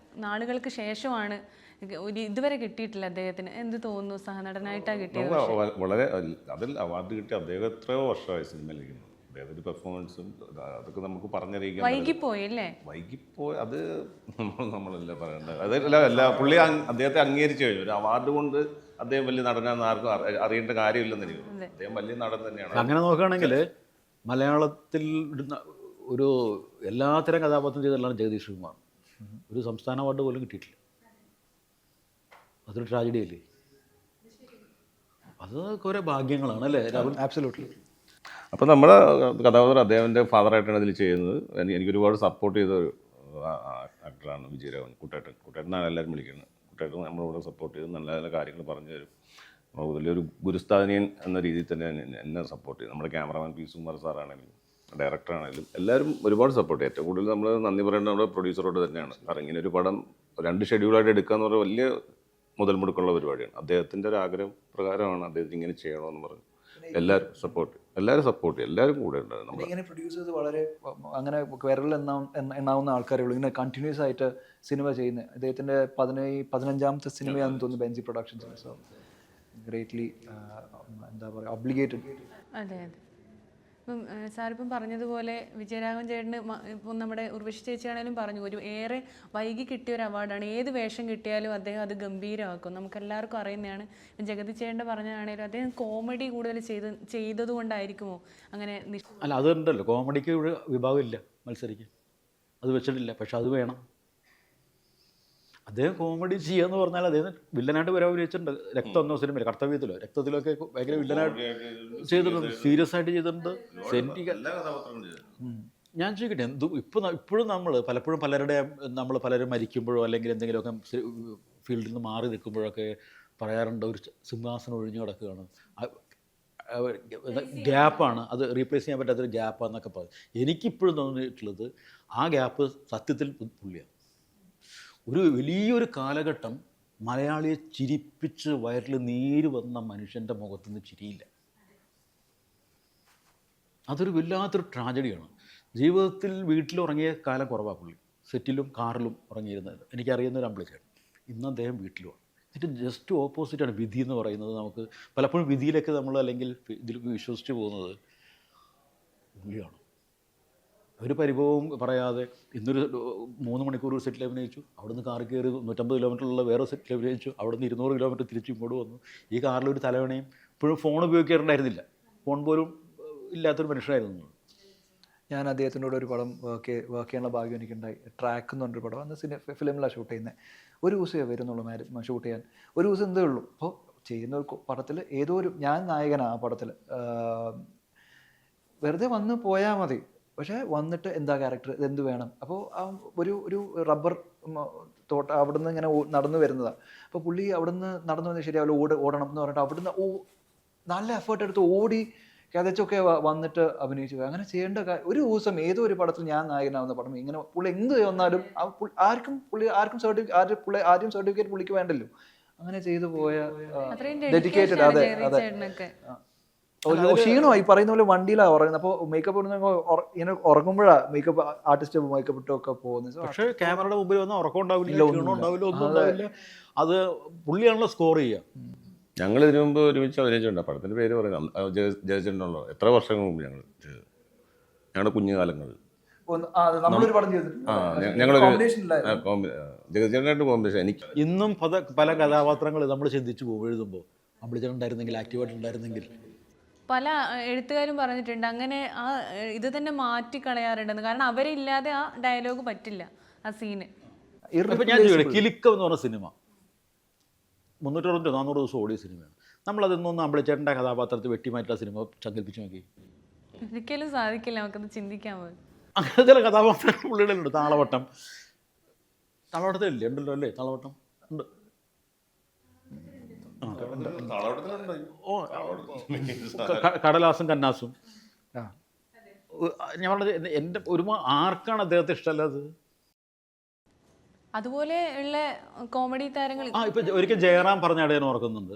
നാളുകൾക്ക് ശേഷമാണ്, ഇതുവരെ കിട്ടിയിട്ടില്ല അദ്ദേഹത്തിന്. എന്ത് തോന്നുന്നു? സഹനടനായിട്ടാണ് കിട്ടിയത്. വളരെ അതിൽ അവാർഡ് കിട്ടി അദ്ദേഹം എത്രയോ വർഷമായി സിനിമയിലിരിക്കുന്നു. അദ്ദേഹത്തിൻ്റെ പെർഫോമൻസും അതൊക്കെ നമുക്ക് പറഞ്ഞറിയിക്കാൻ വൈകിപ്പോയി അല്ലേ? വൈകിപ്പോയി അത് നമ്മളല്ല പറയേണ്ടത്. അതല്ല പുള്ളി അദ്ദേഹത്തെ അംഗീകരിച്ചു കഴിഞ്ഞു. ഒരു അവാർഡ് കൊണ്ട് അദ്ദേഹം വലിയ നടനാന്ന് ആർക്കും അറിയേണ്ട കാര്യമില്ലെന്ന് എനിക്ക് തോന്നുന്നു. അദ്ദേഹം വലിയ നടൻ തന്നെയാണ്. അങ്ങനെ നോക്കുകയാണെങ്കിൽ മലയാളത്തിൽ ഒരു എല്ലാത്തരം കഥാപാത്രം ചെയ്തിട്ടുള്ളതാണ് ജഗദീഷ് കുമാർ. ഒരു സംസ്ഥാന അവാർഡ് പോലും കിട്ടിയിട്ടില്ല. അതൊരു ട്രാജഡി അല്ലേ? അത് കുറേ ഭാഗ്യങ്ങളാണ് അല്ലേ രാഹുൽ? ആബ്സല്യൂട്ട്ലി. അപ്പോൾ നമ്മുടെ കഥാപാത്രം അദ്ദേഹത്തിൻ്റെ ഫാദറായിട്ടാണ് ഇതിൽ ചെയ്യുന്നത്. എനിക്ക് ഒരുപാട് സപ്പോർട്ട് ചെയ്ത ഒരു ആക്ടറാണ് വിജയരാഘവൻ. കുട്ടേട്ടനാണ് എല്ലാവരും വിളിക്കുന്നത്. കുട്ടേട്ടൻ നമ്മളിവിടെ സപ്പോർട്ട് ചെയ്ത് നല്ല നല്ല കാര്യങ്ങൾ പറഞ്ഞു തരും. വലിയൊരു ഗുരുസ്ഥാനീയൻ എന്ന രീതിയിൽ തന്നെ എന്നെ സപ്പോർട്ട് ചെയ്യും. നമ്മുടെ ക്യാമറമാൻ പി സുകുമാർ സാറാണെങ്കിലും ഡയറക്ടറാണെങ്കിലും എല്ലാവരും ഒരുപാട് സപ്പോർട്ട് ചെയ്യും. ഏറ്റവും കൂടുതൽ നമ്മൾ നന്ദി പറയേണ്ടത് നമ്മുടെ പ്രൊഡ്യൂസറോട് തന്നെയാണ്. കാരണം ഇങ്ങനെ ഒരു പടം 2 ഷെഡ്യൂളായിട്ട് എടുക്കുക എന്ന് പറഞ്ഞാൽ വലിയ മുതൽ മുടക്കുള്ള പരിപാടിയാണ്. അദ്ദേഹത്തിൻ്റെ ഒരു ആഗ്രഹം പ്രകാരമാണ് അദ്ദേഹത്തിന് ഇങ്ങനെ ചെയ്യണമെന്ന് പറഞ്ഞു. എല്ലാവരും സപ്പോർട്ട് ചെയ്യും. എല്ലാവരും കൂടെ ഉണ്ടായിരുന്നു. ഇങ്ങനെ പ്രൊഡ്യൂസേഴ്സ് വളരെ അങ്ങനെ വിരലിൽ എണ്ണാവുന്ന ആൾക്കാരേ ഉള്ളൂ ഇങ്ങനെ കണ്ടിന്യൂസ് ആയിട്ട് സിനിമ ചെയ്യുന്നത്. അദ്ദേഹത്തിൻ്റെ 15ാമത്തെ സിനിമയാണെന്ന് തോന്നുന്നു ബെൻസി പ്രൊഡക്ഷൻസ്. സോ ഗ്രേറ്റ്ലി എന്താ പറയുക, ഒബ്ലിഗേറ്റഡ്. അതെ അതെ. ഇപ്പം സാറിപ്പം പറഞ്ഞതുപോലെ വിജയരാഘവൻ ചേട്ടന് ഇപ്പം നമ്മുടെ ഉർവശി ചേച്ചിയാണേലും പറഞ്ഞു, ഒരു ഏറെ വൈകി കിട്ടിയ ഒരു അവാർഡാണ്. ഏത് വേഷം കിട്ടിയാലും അദ്ദേഹം അത് ഗംഭീരമാക്കും, നമുക്കെല്ലാവർക്കും അറിയുന്നതാണ്. ജഗതി ചേട്ടൻ്റെ പറഞ്ഞാണേലും അദ്ദേഹം കോമഡി കൂടുതൽ ചെയ്തത് കൊണ്ടായിരിക്കുമോ അങ്ങനെ? അല്ല, അതുണ്ടല്ലോ, കോമഡിക്ക് ഒരു വിഭാഗമില്ല മത്സരിക്കും, അത് വെച്ചിട്ടില്ല. പക്ഷെ അത് വേണം. അദ്ദേഹം കോമഡി ചെയ്യാന്ന് പറഞ്ഞാൽ അദ്ദേഹം വില്ലനായിട്ട് വരെ അഭിനയിച്ചിട്ടുണ്ട്. രക്തം എന്നോ സിനിമയിൽ, കർത്തവ്യത്തിലോ രക്തത്തിലൊക്കെ ഭയങ്കര വില്ലനായിട്ട് ചെയ്തിട്ടുണ്ട്, സീരിയസ് ആയിട്ട് ചെയ്തിട്ടുണ്ട്. ഞാൻ ചോദിക്കട്ടെ, ഇപ്പോഴും പലപ്പോഴും പലരും മരിക്കുമ്പോഴോ അല്ലെങ്കിൽ എന്തെങ്കിലുമൊക്കെ ഫീൽഡിൽ നിന്ന് മാറി നിൽക്കുമ്പോഴൊക്കെ പറയാറുണ്ട് ഒരു സിംഹാസനം ഒഴിഞ്ഞു കിടക്കുകയാണ്. ഗ്യാപ്പാണ്, അത് റീപ്ലേസ് ചെയ്യാൻ പറ്റാത്തൊരു ഗ്യാപ്പാന്നൊക്കെ പറയും. എനിക്കിപ്പോഴും തോന്നിയിട്ടുള്ളത് ആ ഗ്യാപ്പ് സത്യത്തിൽ പുള്ളിയാണ്. ഒരു വലിയൊരു കാലഘട്ടം മലയാളിയെ ചിരിപ്പിച്ച് വയറിൽ നീര് വന്ന മനുഷ്യൻ്റെ മുഖത്തുനിന്ന് ചിരിയില്ല. അതൊരു വല്ലാത്തൊരു ട്രാജഡിയാണ്. ജീവിതത്തിൽ വീട്ടിലുറങ്ങിയ കാലം കുറവാണ് പുള്ളി. സെറ്റിലും കാറിലും ഉറങ്ങിയിരുന്നത് എനിക്കറിയുന്ന ഒരു അമ്പിളിച്ചേട്ടൻ. ഇന്ന് അദ്ദേഹം വീട്ടിലുമാണ്. എന്നിട്ട് ജസ്റ്റ് ഓപ്പോസിറ്റാണ് വിധി എന്ന് പറയുന്നത്. നമുക്ക് പലപ്പോഴും വിധിയിലേക്ക് നമ്മൾ അല്ലെങ്കിൽ ഇതിൽ വിശ്വസിച്ച് പോകുന്നത് പുള്ളിയാണ്. ഒരു പരിഭവവും പറയാതെ ഇന്നൊരു 3 മണിക്കൂർ ഒരു സെറ്റിൽ അഭിനയിച്ചു, അവിടുന്ന് കാറിൽ കയറി 150 കിലോമീറ്ററുള്ള വേറെ സെറ്റിൽ അഭിനയിച്ചു, അവിടുന്ന് 200 കിലോമീറ്റർ തിരിച്ച് ഇങ്ങോട്ട് വന്നു. ഈ കാറിലൊരു തലവണയും ഇപ്പോഴും ഫോൺ ഉപയോഗിക്കാറുണ്ടായിരുന്നില്ല. ഫോൺ പോലും ഇല്ലാത്തൊരു മനുഷ്യനായിരുന്നു. ഞാൻ അദ്ദേഹത്തിനോട് ഒരു പടം വർക്ക് ചെയ്യാനുള്ള ഭാഗ്യം എനിക്കുണ്ടായി. ട്രാക്ക് എന്ന് പറഞ്ഞൊരു പടം അന്ന് ഫിലിമിലാണ് ഷൂട്ട് ചെയ്യുന്നത്. ഒരു ദിവസമേ വരുന്നുള്ളൂ ഷൂട്ട് ചെയ്യാൻ. ഒരു ദിവസം എന്തേ ഉള്ളൂ. അപ്പോൾ ചെയ്യുന്ന ഒരു പടത്തിൽ ഏതോ ഒരു ഞാൻ നായകനാണ് ആ പടത്തിൽ. വെറുതെ വന്ന് പോയാൽ മതി, പക്ഷേ വന്നിട്ട് എന്താ ക്യാരക്ടർ, ഇതെന്ത് വേണം. അപ്പോൾ ഒരു റബ്ബർ തോട്ട അവിടുന്ന് ഇങ്ങനെ നടന്നു വരുന്നതാണ്. അപ്പോൾ പുള്ളി അവിടുന്ന് നടന്നു വന്നാൽ ശരിയാവില്ല, ഓടണം എന്ന് പറഞ്ഞിട്ട് അവിടുന്ന് നല്ല എഫേർട്ട് എടുത്ത് ഓടി കഥച്ചൊക്കെ വന്നിട്ട് അഭിനയിച്ചു. അങ്ങനെ ചെയ്യേണ്ട ഒരു ദിവസം ഏതോ ഒരു പടത്തിൽ ഞാൻ നായകനാവുന്ന പടം ഇങ്ങനെ പുള്ളി എന്ത് വന്നാലും ആരും സർട്ടിഫിക്കറ്റ് പുള്ളിക്ക് വേണ്ടല്ലോ. അങ്ങനെ ചെയ്തു പോയ ഡെഡിക്കേറ്റഡ്. അതെ അതെ. ക്ഷീണമായി പറയുന്ന പോലെ വണ്ടിയിലാണ് ഉറങ്ങുന്നത്. അപ്പോൾ മേക്കപ്പ് ഇങ്ങനെ ഉറങ്ങുമ്പോഴാണ് മേക്കപ്പ് ആർട്ടിസ്റ്റ് മേക്കപ്പ് ഇട്ടൊക്കെ പോകുന്നത്. പക്ഷേ ക്യാമറയുടെ മുമ്പിൽ വന്നാൽ ഉറക്കം ഉണ്ടാവില്ല, ഒന്നും ഉണ്ടാവില്ല. അത് പുള്ളിയാണല്ലോ സ്കോർ ചെയ്യുക. ഞങ്ങൾ ഇതിനു മുമ്പ് ഒരുമിച്ച് അഭിനയിച്ചിട്ടുണ്ട്. പടത്തിൻ്റെ പേര് പറയുന്നത് ജയിച്ചിട്ടുണ്ടല്ലോ. എത്ര വർഷങ്ങൾ മുമ്പ് ഞങ്ങളുടെ കുഞ്ഞുകാലങ്ങളിൽ ജഗതിച്ചേട്ടനായിട്ട് കോമ്പിനേഷൻ. എനിക്ക് ഇന്നും പല കഥാപാത്രങ്ങൾ നമ്മൾ ചിന്തിച്ചു പോകും എഴുതുമ്പോൾ. അമ്പിളിച്ചേട്ടനുണ്ടായിരുന്നെങ്കിൽ, ആക്റ്റീവായിട്ടുണ്ടായിരുന്നെങ്കിൽ. പല എഴുത്തുകാരും പറഞ്ഞിട്ടുണ്ട് അങ്ങനെ ആ ഇത് തന്നെ മാറ്റിക്കളയാറുണ്ടെന്ന്. കാരണം അവരില്ലാതെ ആ ഡയലോഗ് പറ്റില്ല, ആ സീന്. ഇപ്പം ഞാൻ ചോദിക്കട്ടെ, കിലുക്കം എന്ന് പറഞ്ഞ സിനിമ 360-400 ദിവസം ഓടിയ സിനിമയാണ്. നമ്മളതൊന്നും അമ്പിളിച്ചേട്ടൻ്റെ കഥാപാത്രത്തിൽ വെട്ടിമാറ്റുള്ള സിനിമ സങ്കല്പിച്ച് നോക്കി. ഒരിക്കലും സാധിക്കില്ല, നമുക്കത് ചിന്തിക്കാൻ പോലും. അങ്ങനെ ചില കഥാപാത്രങ്ങൾ പുള്ളികളുണ്ട്. താളവട്ടത്തിലില്ലേ? ഉണ്ടല്ലോ അല്ലേ? താളവട്ടം ഉണ്ട്. കടലാസും കന്നാസും. ഞാൻ പറഞ്ഞത് എൻ്റെ ആർക്കാണ് അദ്ദേഹത്തെ ഇഷ്ടമല്ലാത്തത്? അതുപോലെ ഉള്ള കോമഡി താരങ്ങൾ. ഇപ്പം ഒരിക്കൽ ജയറാം പറഞ്ഞ ഞാൻ ഓർക്കുന്നുണ്ട്,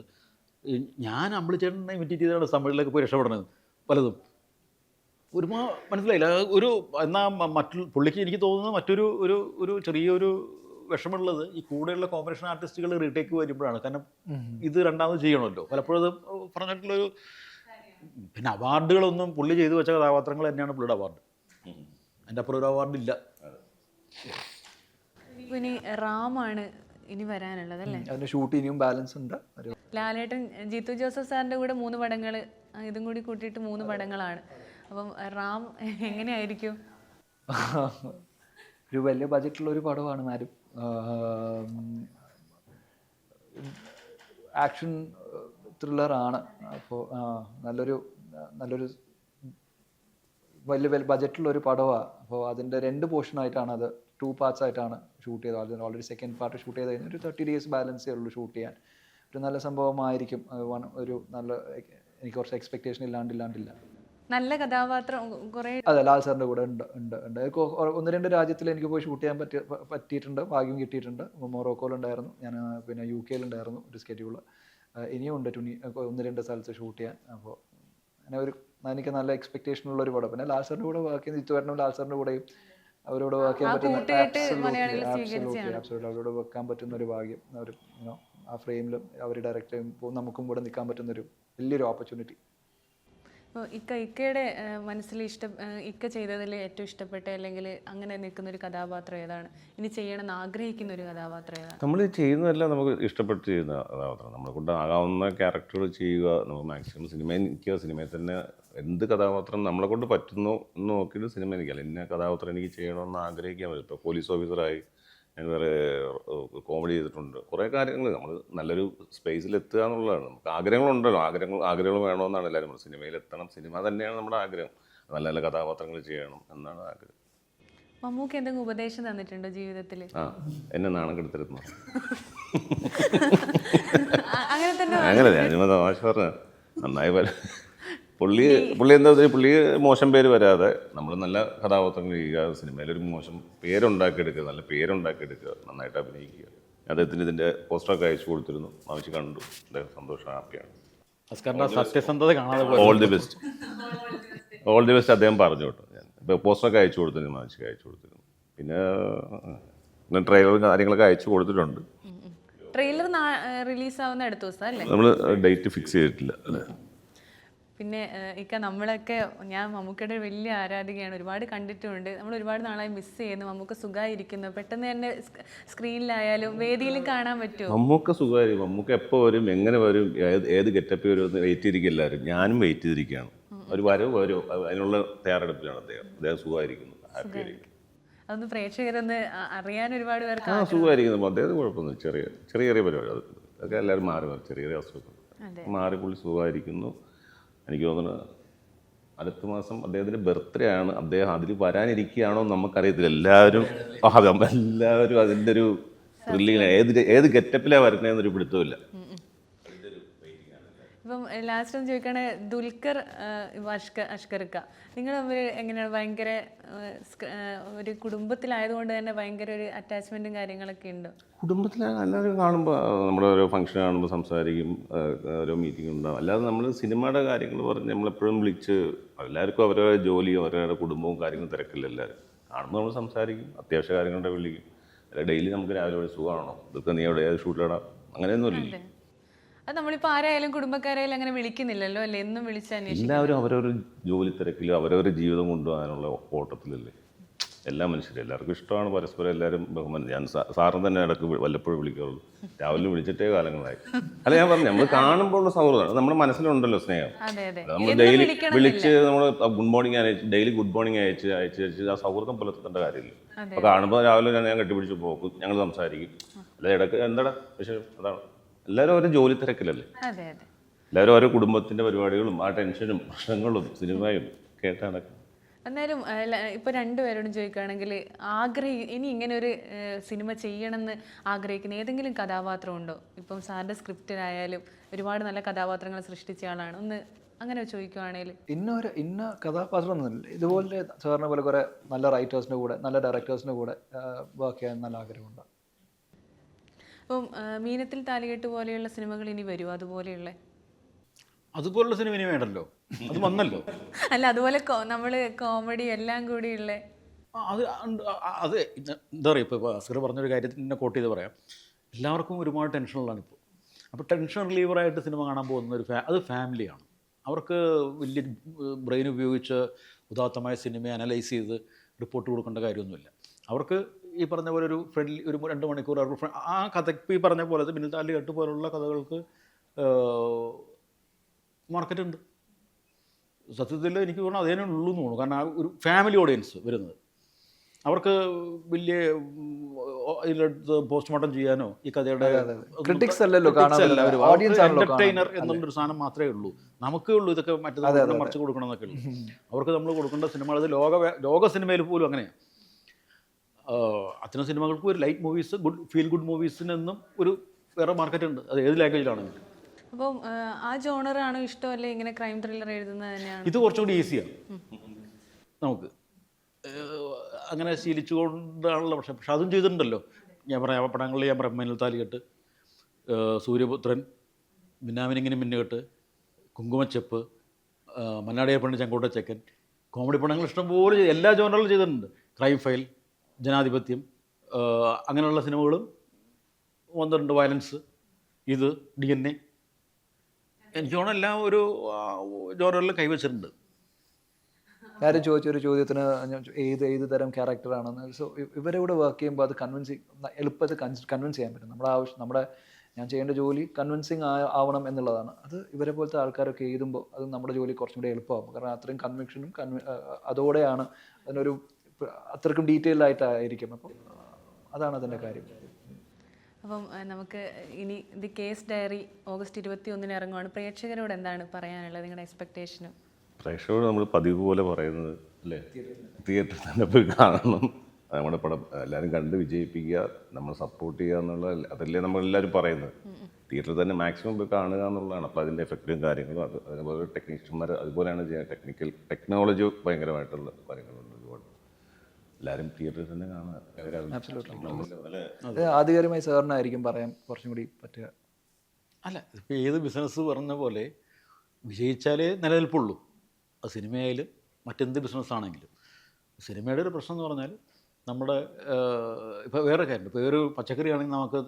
ഞാൻ അമ്പിളിച്ചേട്ടനെ ഇമിറ്റേറ്റ് ചെയ്താണ് തമിഴിലേക്ക് പോയി രക്ഷപ്പെടുന്നത് പലതും. മനസ്സിലായില്ല. എന്നാൽ പുള്ളിക്ക് എനിക്ക് തോന്നുന്നത് മറ്റൊരു ചെറിയൊരു വിഷമമുള്ളത് ഈ കൂടെയുള്ള കോമ്പറ്റീഷൻ ആർട്ടിസ്റ്റുകൾ റീടേക്ക് വരുമ്പോഴാണ്. കാരണം ഇത് രണ്ടാമത് ചെയ്യണമല്ലോ. പലപ്പോഴും അത് പറഞ്ഞിട്ടുള്ളൊരു. പിന്നെ അവാർഡുകളൊന്നും പുള്ളി ചെയ്തു വെച്ച കഥാപാത്രങ്ങൾ തന്നെയാണ് പുള്ളിയുടെ അവാർഡ്. എൻ്റെ അപ്പുറം ഒരു അവാർഡില്ല. ഇനി റാമാണ് ഇനി വരാനുള്ളത് അല്ലേ? അതിന്റെ ഷൂട്ട് ഇനിയും ബാലൻസ് ഉണ്ട്. ലാലേട്ടൻ ജിത്തു ജോസഫ് സാറിൻ്റെ കൂടെ 3 പടങ്ങൾ, ഇതും കൂടി കൂട്ടിയിട്ട് 3 പടങ്ങളാണ്. അപ്പം റാം എങ്ങനെയായിരിക്കും? ഒരു വലിയ ബജറ്റുള്ള ഒരു പടമാണ് മാരും. ആക്ഷൻ ത്രില്ലറാണ്. അപ്പോൾ നല്ലൊരു വലിയ ബജറ്റുള്ള ഒരു പടമാണ്. അപ്പോൾ അതിൻ്റെ 2 പോർഷനായിട്ടാണ്, അത് 2 പാർട്സ് ആയിട്ടാണ് ഷൂട്ട് ചെയ്തത്. ഓൾറെഡി സെക്കൻഡ് പാർട്ട് ഷൂട്ട് ചെയ്ത് കഴിഞ്ഞാൽ ഒരു 30 days ബാലൻസേ ഉള്ളൂ ഷൂട്ട് ചെയ്യാൻ. ഒരു നല്ല സംഭവമായിരിക്കും. ഒരു നല്ല, എനിക്ക് കുറച്ച് എക്സ്പെക്ടേഷൻ ഇല്ലാണ്ടില്ല. നല്ല കഥാപാത്രം കുറേ. അതെ, ലാൽ സാറിൻ്റെ കൂടെ ഉണ്ട്. 1-2 രാജ്യത്തിൽ എനിക്ക് പോയി ഷൂട്ട് ചെയ്യാൻ പറ്റിയിട്ടുണ്ട്, ഭാഗ്യം കിട്ടിയിട്ടുണ്ട്. മൊറോക്കോയിലുണ്ടായിരുന്നു ഞാൻ, പിന്നെ UK ഉണ്ടായിരുന്നു ഒരു സ്കെഡ്യൂള്. ഇനിയും ഉണ്ട് 1-2 സ്ഥലത്ത് ഷൂട്ട് ചെയ്യാൻ. അപ്പോൾ അങ്ങനെ എനിക്ക് നല്ല എക്സ്പെക്ടേഷൻ ഉള്ളൊരു പടം. പിന്നെ ലാൽ സാറിൻ്റെ കൂടെ വർക്ക് ചെയ്യുന്ന ജിത്തുവേട്ടനും ലാൽ സാറിൻ്റെ കൂടെയും അവരോട് വർക്ക് ചെയ്യാൻ പറ്റുന്ന അവരോട് വെക്കാൻ പറ്റുന്ന ഒരു ഭാഗ്യം, ആ ഫ്രെയിമിൽ അവർ ഡയറക്റ്റ് ചെയ്യുമ്പോൾ നമുക്കും കൂടെ നിൽക്കാൻ പറ്റുന്നൊരു വലിയൊരു ഓപ്പർച്യൂണിറ്റി. ഇപ്പോൾ ഇക്കയുടെ മനസ്സിൽ ഇക്ക ചെയ്തതിൽ ഏറ്റവും ഇഷ്ടപ്പെട്ട അല്ലെങ്കിൽ അങ്ങനെ നിൽക്കുന്ന ഒരു കഥാപാത്രം ഏതാണ്? ഇനി ചെയ്യണമെന്ന് ആഗ്രഹിക്കുന്ന ഒരു കഥാപാത്രം ഏതാണ്? നമ്മൾ ചെയ്യുന്നതെല്ലാം നമുക്ക് ഇഷ്ടപ്പെട്ട് ചെയ്യുന്ന കഥാപാത്രം. നമ്മളെ കൊണ്ട് ആകാവുന്ന ക്യാരക്ടറുകൾ ചെയ്യുക. നമുക്ക് മാക്സിമം സിനിമയിൽ തന്നെ എന്ത് കഥാപാത്രം നമ്മളെ കൊണ്ട് പറ്റുന്നു എന്ന് നോക്കിയിട്ട് സിനിമ എനിക്കല്ല ഇന്ന കഥാപാത്രം എനിക്ക് ചെയ്യണമെന്ന് ആഗ്രഹിക്കാൻ പറ്റും. ഇപ്പോൾ പോലീസ് ഓഫീസറായി ഞാൻ വേറെ കോമഡി ചെയ്തിട്ടുണ്ട്. കുറേ കാര്യങ്ങൾ നമ്മൾ നല്ലൊരു സ്പേസിൽ എത്തുക എന്നുള്ളതാണ്. നമുക്ക് ആഗ്രഹങ്ങളുണ്ടല്ലോ, ആഗ്രഹങ്ങൾ വേണമെന്നാണ് എല്ലാവരും പറയുന്നത്. സിനിമയിലെത്തണം, സിനിമ തന്നെയാണ് നമ്മുടെ ആഗ്രഹം. നല്ല നല്ല കഥാപാത്രങ്ങൾ ചെയ്യണം എന്നാണ് ആഗ്രഹം. മമ്മൂക്ക് എന്തെങ്കിലും ഉപദേശം തന്നിട്ടുണ്ടോ ജീവിതത്തിൽ? എന്നെ നാണം കെടുത്തിരുന്നു. അങ്ങനെ തന്നെ അങ്ങനെ ഞാനിപ്പോൾ തമാശ പറഞ്ഞ നന്നായി പുള്ളി എന്താ വെച്ചാൽ പുള്ളി മോശം പേര് വരാതെ നമ്മൾ നല്ല കഥാപാത്രങ്ങൾ ചെയ്യുക, സിനിമയിലൊരു മോശം പേരുണ്ടാക്കിയെടുക്കുക, നല്ല പേരുണ്ടാക്കിയെടുക്കുക, നന്നായിട്ട് അഭിനയിക്കുക. അദ്ദേഹത്തിന് ഇതിൻ്റെ പോസ്റ്ററൊക്കെ അയച്ചു കൊടുത്തിരുന്നു, ആവശ്യം കണ്ടു, അദ്ദേഹം സന്തോഷം, ഹാപ്പിയാണ്. ഭാസ്കറിന്റെ സത്യസന്ധത കാണാതെ പോയി. All the best, all the best അദ്ദേഹം പറഞ്ഞു കേട്ടോ. ഞാൻ ഇപ്പോൾ പോസ്റ്ററൊക്കെ അയച്ചു കൊടുത്തിരുന്നു, ആവശ്യം അയച്ചു കൊടുത്തിരുന്നു. പിന്നെ ട്രെയിലറും കാര്യങ്ങളൊക്കെ അയച്ചു കൊടുത്തിട്ടുണ്ട്. ട്രെയിലർ റിലീസ് ആവുന്ന അടുത്ത ദിവസം അല്ലേ? നമ്മൾ ഡേറ്റ് ഫിക്സ് ചെയ്തിട്ടില്ല അല്ലേ. പിന്നെ നമ്മളൊക്കെ, ഞാൻ മമ്മൂക്കയുടെ വലിയ ആരാധികയാണ്, ഒരുപാട് കണ്ടിട്ടുമുണ്ട്. നമ്മൾ ഒരുപാട് നാളായി മിസ് ചെയ്യുന്നു. മമ്മൂക്ക സുഖമായിരിക്കുന്നു, പെട്ടെന്ന് തന്നെ സ്ക്രീനിലായാലും വേദിയിലും കാണാൻ പറ്റുമോ? മമ്മൂക്ക സുഖമായിരിക്കും. മമ്മൂക്ക എപ്പോൾ വരും, എങ്ങനെ വരും, ഏത് ഗെറ്റപ്പ് വരും എന്ന് വെയിറ്റ് ചെയ്തിരിക്കും എല്ലാവരും. ഞാനും വെയിറ്റ് ചെയ്തിരിക്കുകയാണ്. ഒരു വരും അതിനുള്ള തയ്യാറെടുപ്പിലാണ് അദ്ദേഹം സുഖമായിരിക്കുന്നു, ഹാപ്പി ആയിരിക്കും. അതൊന്ന് പ്രേക്ഷകരൊന്ന് അറിയാൻ ഒരുപാട് പേർക്ക് സുഖമായിരിക്കുന്നു. അദ്ദേഹത്തിന് കുഴപ്പമൊന്നും ചെറിയ ചെറിയ പരിപാടി അതൊക്കെ എല്ലാവരും മാറി ചെറിയ അസുഖം മാറി പുള്ളി സുഖമായിരിക്കുന്നു. എനിക്ക് തോന്നുന്നു അടുത്ത മാസം അദ്ദേഹത്തിൻ്റെ ബർത്ത്ഡേ ആണ്. അദ്ദേഹം അതിൽ വരാനിരിക്കുകയാണോ നമുക്കറിയത്തില്ല. എല്ലാവരും അതിൻ്റെ ഒരു ത്രില്ലിങ്, ഏത് ഗെറ്റപ്പിലാണ് വരുന്നതെന്നൊരു പിടുത്തമില്ല. ഇപ്പം ലാസ്റ്റ് ഒന്ന് ചോദിക്കുകയാണെങ്കിൽ ദുൽഖർ അഷ്കർക്ക, നിങ്ങൾ തമ്മിൽ എങ്ങനെയാണ്? ഭയങ്കര ഒരു കുടുംബത്തിലായതുകൊണ്ട് തന്നെ ഭയങ്കര ഒരു അറ്റാച്ച്മെൻറ്റും കാര്യങ്ങളൊക്കെ ഉണ്ട്. കുടുംബത്തിലാണ് എല്ലാവരും കാണുമ്പോൾ, നമ്മുടെ ഓരോ ഫംഗ്ഷൻ കാണുമ്പോൾ സംസാരിക്കും, ഓരോ മീറ്റിംഗ് ഉണ്ടാകും. അല്ലാതെ നമ്മൾ സിനിമയുടെ കാര്യങ്ങൾ പറഞ്ഞ് നമ്മളെപ്പോഴും വിളിച്ച്, എല്ലാവർക്കും അവരവരുടെ ജോലിയും അവരവരുടെ കുടുംബവും കാര്യങ്ങളും തിരക്കില്ല. എല്ലാവരും കാണുമ്പോൾ നമ്മൾ സംസാരിക്കും, അത്യാവശ്യ കാര്യങ്ങളുടെ വിളിക്കും. അല്ല ഡെയിലി നമുക്ക് രാവിലെ ഒരു സുഖമാണോ, ഇതൊക്കെ നീ അവിടെ ഏത് ഷൂട്ടിലിടാം, അങ്ങനെയൊന്നുമില്ല. അത് നമ്മളിപ്പോൾ ആരായാലും കുടുംബക്കാരായാലും അങ്ങനെ വിളിക്കുന്നില്ലല്ലോ അല്ലേ? എന്നും വിളിച്ചന്വേഷിക്കും. എല്ലാവരും അവരവരുടെ ജോലി തിരക്കിലും അവരവരുടെ ജീവിതം കൊണ്ടുപോകാനുള്ള ഓട്ടത്തിലല്ലേ എല്ലാ മനുഷ്യരും. എല്ലാവർക്കും ഇഷ്ടമാണ് പരസ്പരം, എല്ലാവരും ബഹുമാനം. ഞാൻ സാറിന് തന്നെ ഇടയ്ക്ക് വല്ലപ്പോഴും വിളിക്കാറുള്ളൂ, രാവിലെ വിളിച്ചിട്ടേ കാലങ്ങളായി. അല്ല ഞാൻ പറഞ്ഞു, നമ്മൾ കാണുമ്പോൾ ഉള്ള സൗഹൃദമാണ്, നമ്മുടെ മനസ്സിലുണ്ടല്ലോ സ്നേഹം. നമ്മൾ ഡെയിലി വിളിച്ച് നമ്മൾ ഗുഡ് മോർണിംഗ് അയച്ച്, ഡെയിലി ഗുഡ് മോർണിംഗ് അയച്ച് ആ സൗഹൃദം പുലർത്തേണ്ട കാര്യമില്ല. അപ്പോൾ കാണുമ്പോൾ രാവിലെ ഞാൻ കെട്ടിപ്പിടിച്ച് പോകും, ഞങ്ങൾ സംസാരിക്കും. അല്ല ഇടയ്ക്ക് എന്താടാ പക്ഷേ അതാണ്, എല്ലാവരും ഓരോ ജോലി തിരക്കിലല്ലേ. എല്ലാവരും ഓരോ കുടുംബത്തിൻ്റെ പരിപാടികളും ആ ടെൻഷനും പ്രശ്നങ്ങളും സിനിമയും കേട്ടാണ്. എന്നാലും ഇപ്പോൾ രണ്ടുപേരോടും ചോദിക്കുകയാണെങ്കിൽ ഇനി ഇങ്ങനെ ഒരു സിനിമ ചെയ്യണമെന്ന് ആഗ്രഹിക്കുന്ന ഏതെങ്കിലും കഥാപാത്രം ഉണ്ടോ? ഇപ്പം സാറിൻ്റെ സ്ക്രിപ്റ്റിലായാലും ഒരുപാട് നല്ല കഥാപാത്രങ്ങൾ സൃഷ്ടിച്ച ആളാണ്, ഒന്ന് അങ്ങനെ ചോദിക്കുവാണെങ്കിൽ. ഇന്ന കഥാപാത്രം ഒന്നുമില്ല. ഇതുപോലെ സാറിനെ പോലെ കുറേ നല്ല റൈറ്റേഴ്സിൻ്റെ കൂടെ, നല്ല ഡയറക്ടേഴ്സിൻ്റെ കൂടെ വർക്ക് ചെയ്യാൻ നല്ല ആഗ്രഹമുണ്ട്. അപ്പം മീനത്തിൽ താലികെട്ട് പോലെയുള്ള സിനിമകൾ ഇനി വരുമോ? അതുപോലെയുള്ള സിനിമ ഇനി വേണ്ടല്ലോ, അത് വന്നല്ലോ. അല്ല അതുപോലെ നമ്മൾ കോമഡി എല്ലാം കൂടിയുള്ള അത് എന്താ പറയുക, ഇപ്പോൾ അസ്കർ പറഞ്ഞൊരു കാര്യത്തിനെ കോട്ട് ചെയ്ത് പറയാം. എല്ലാവർക്കും ഒരുപാട് ടെൻഷനുള്ളതാണ് ഇപ്പോൾ. അപ്പോൾ ടെൻഷൻ റിലീവറായിട്ട് സിനിമ കാണാൻ പോകുന്ന അത് ഫാമിലിയാണ്. അവർക്ക് വലിയ ബ്രെയിൻ ഉപയോഗിച്ച് ഉദാത്തമായ സിനിമയെ അനലൈസ് ചെയ്ത് റിപ്പോർട്ട് കൊടുക്കേണ്ട കാര്യമൊന്നുമില്ല. അവർക്ക് ഈ പറഞ്ഞ പോലെ ഒരു ഫ്രണ്ട്ലി ഒരു 2 മണിക്കൂർ അവർക്ക് ആ കഥയ്ക്ക് ഈ പറഞ്ഞ പോലെ മിന്നൽ താലികെട്ട് പോലുള്ള കഥകൾക്ക് മാർക്കറ്റ് ഉണ്ട്. സത്യത്തിൽ എനിക്ക് തോന്നുന്നു അതേ ഉള്ളൂ എന്ന് തോന്നുന്നു. കാരണം ആ ഒരു ഫാമിലി ഓഡിയൻസ് വരുന്നത്, അവർക്ക് വലിയ ഇതിലെടുത്ത് പോസ്റ്റ്മോർട്ടം ചെയ്യാനോ ഈ കഥയുടെ എൻ്റർടൈനർ എന്നുള്ളൊരു സാധനം മാത്രമേ ഉള്ളൂ. നമുക്കേ ഉള്ളൂ ഇതൊക്കെ മറ്റേത് മറിച്ച് കൊടുക്കണം എന്നൊക്കെ ഉള്ളൂ. അവർക്ക് നമ്മൾ കൊടുക്കേണ്ട സിനിമകൾ അത് ലോക സിനിമയിൽ പോലും അങ്ങനെയാണ്. അത്തരം സിനിമകൾക്ക് ഒരു ലൈറ്റ് മൂവീസ്, ഫീൽ ഗുഡ് മൂവീസിനെന്നും ഒരു വേറെ മാർക്കറ്റ് ഉണ്ട്, അത് ഏത് ലാംഗ്വേജിലാണെങ്കിലും. അപ്പം ആ ജോണറാണോ ഇഷ്ടം, അല്ലെ ഇങ്ങനെ ക്രൈം ത്രില്ലർ എഴുതുന്നത് തന്നെയാണ്? ഇത് കുറച്ചുകൂടി ഈസിയാണ് നമുക്ക്, അങ്ങനെ ശീലിച്ചുകൊണ്ടാണല്ലോ. പക്ഷെ അതും ചെയ്തിട്ടുണ്ടല്ലോ. ഞാൻ പറയാം പടങ്ങളിൽ, ഞാൻ പറയാം മിന്നൽ താലികെട്ട്, സൂര്യപുത്രൻ, മിന്നാമിനിങ്ങനെ മിന്നുകെട്ട്, കുങ്കുമച്ചെപ്പ്, മന്നാടിയപ്പണ്ണി, ചെങ്കോട്ട ചെക്കൻ, കോമഡി പടങ്ങൾ ഇഷ്ടംപോലെ എല്ലാ ജോണറിലും ചെയ്തിട്ടുണ്ട്. ക്രൈം ഫയൽ, ജനാധിപത്യം, അങ്ങനെയുള്ള സിനിമകളും വന്നിട്ടുണ്ട്. വയലൻസ്, ഇത് DNA, എനിക്ക് തോന്നുന്നു എല്ലാം ഒരു ജോണറിൽ കൈവച്ചിട്ടുണ്ട്. ആരും ചോദിച്ചൊരു ചോദ്യത്തിന് ഏത് തരം ക്യാരക്ടറാണെന്ന്. സോ ഇവരെ കൂടെ വർക്ക് ചെയ്യുമ്പോൾ അത് എളുപ്പത്തിൽ കൺവിൻസ് ചെയ്യാൻ പറ്റും. ഞാൻ ചെയ്യേണ്ട ജോലി കൺവിൻസിങ് ആവണം എന്നുള്ളതാണ്. അത് ഇവരെ പോലത്തെ ആൾക്കാരൊക്കെ എഴുതുമ്പോൾ അത് നമ്മുടെ ജോലി കുറച്ചും കൂടി എളുപ്പമാകും. കാരണം അത്രയും കൺവിക്ഷനും അതോടെയാണ് അതിനൊരു അത്രയ്ക്കും ഡീറ്റെയിൽഡ് ആയിട്ടായിരിക്കും. അപ്പം അതാണ് അതിൻ്റെ കാര്യം. അപ്പം നമുക്ക് ഇനി ദി കേസ് ഡയറി ഓഗസ്റ്റ് 21 ഇറങ്ങുവാണ്. പ്രേക്ഷകരോട് എന്താണ് പറയാനുള്ളത്, നിങ്ങളുടെ എക്സ്പെക്ടേഷനും? പ്രേക്ഷകരോട് നമ്മൾ പതിവ് പോലെ പറയുന്നത് അല്ലേ, തിയേറ്ററിൽ തന്നെ പോയി കാണണം, നമ്മുടെ പടം എല്ലാവരും കണ്ട് വിജയിപ്പിക്കുക, നമ്മൾ സപ്പോർട്ട് ചെയ്യുക എന്നുള്ള അതല്ലേ നമ്മളെല്ലാവരും പറയുന്നത്. തിയേറ്ററിൽ തന്നെ മാക്സിമം പോയി കാണുക എന്നുള്ളതാണ്. അപ്പോൾ അതിൻ്റെ എഫക്റ്റും കാര്യങ്ങളും അതുപോലെ ടെക്നീഷ്യന്മാർ അതുപോലെയാണ് ചെയ്യുക. ടെക്നോളജി ഭയങ്കരമായിട്ടുള്ള കാര്യങ്ങളുണ്ട് ഒരുപാട്. എല്ലാവരും തിയേറ്ററിൽ തന്നെ കാണുക. അത് ആധികാരികമായി സാറിനായിരിക്കും പറയാൻ കുറച്ചും കൂടി പറ്റുക. അല്ല, ഇപ്പോൾ ഏത് ബിസിനസ് പറഞ്ഞ പോലെ വിജയിച്ചാലേ നിലനിൽപ്പുള്ളൂ. അത് സിനിമയായാലും മറ്റെന്ത് ബിസിനസ്സാണെങ്കിലും. സിനിമയുടെ ഒരു പ്രശ്നം എന്ന് പറഞ്ഞാൽ നമ്മുടെ ഇപ്പോൾ വേറെ കാര്യം, ഇപ്പോൾ ഒരു പച്ചക്കറി ആണെങ്കിൽ നമുക്ക്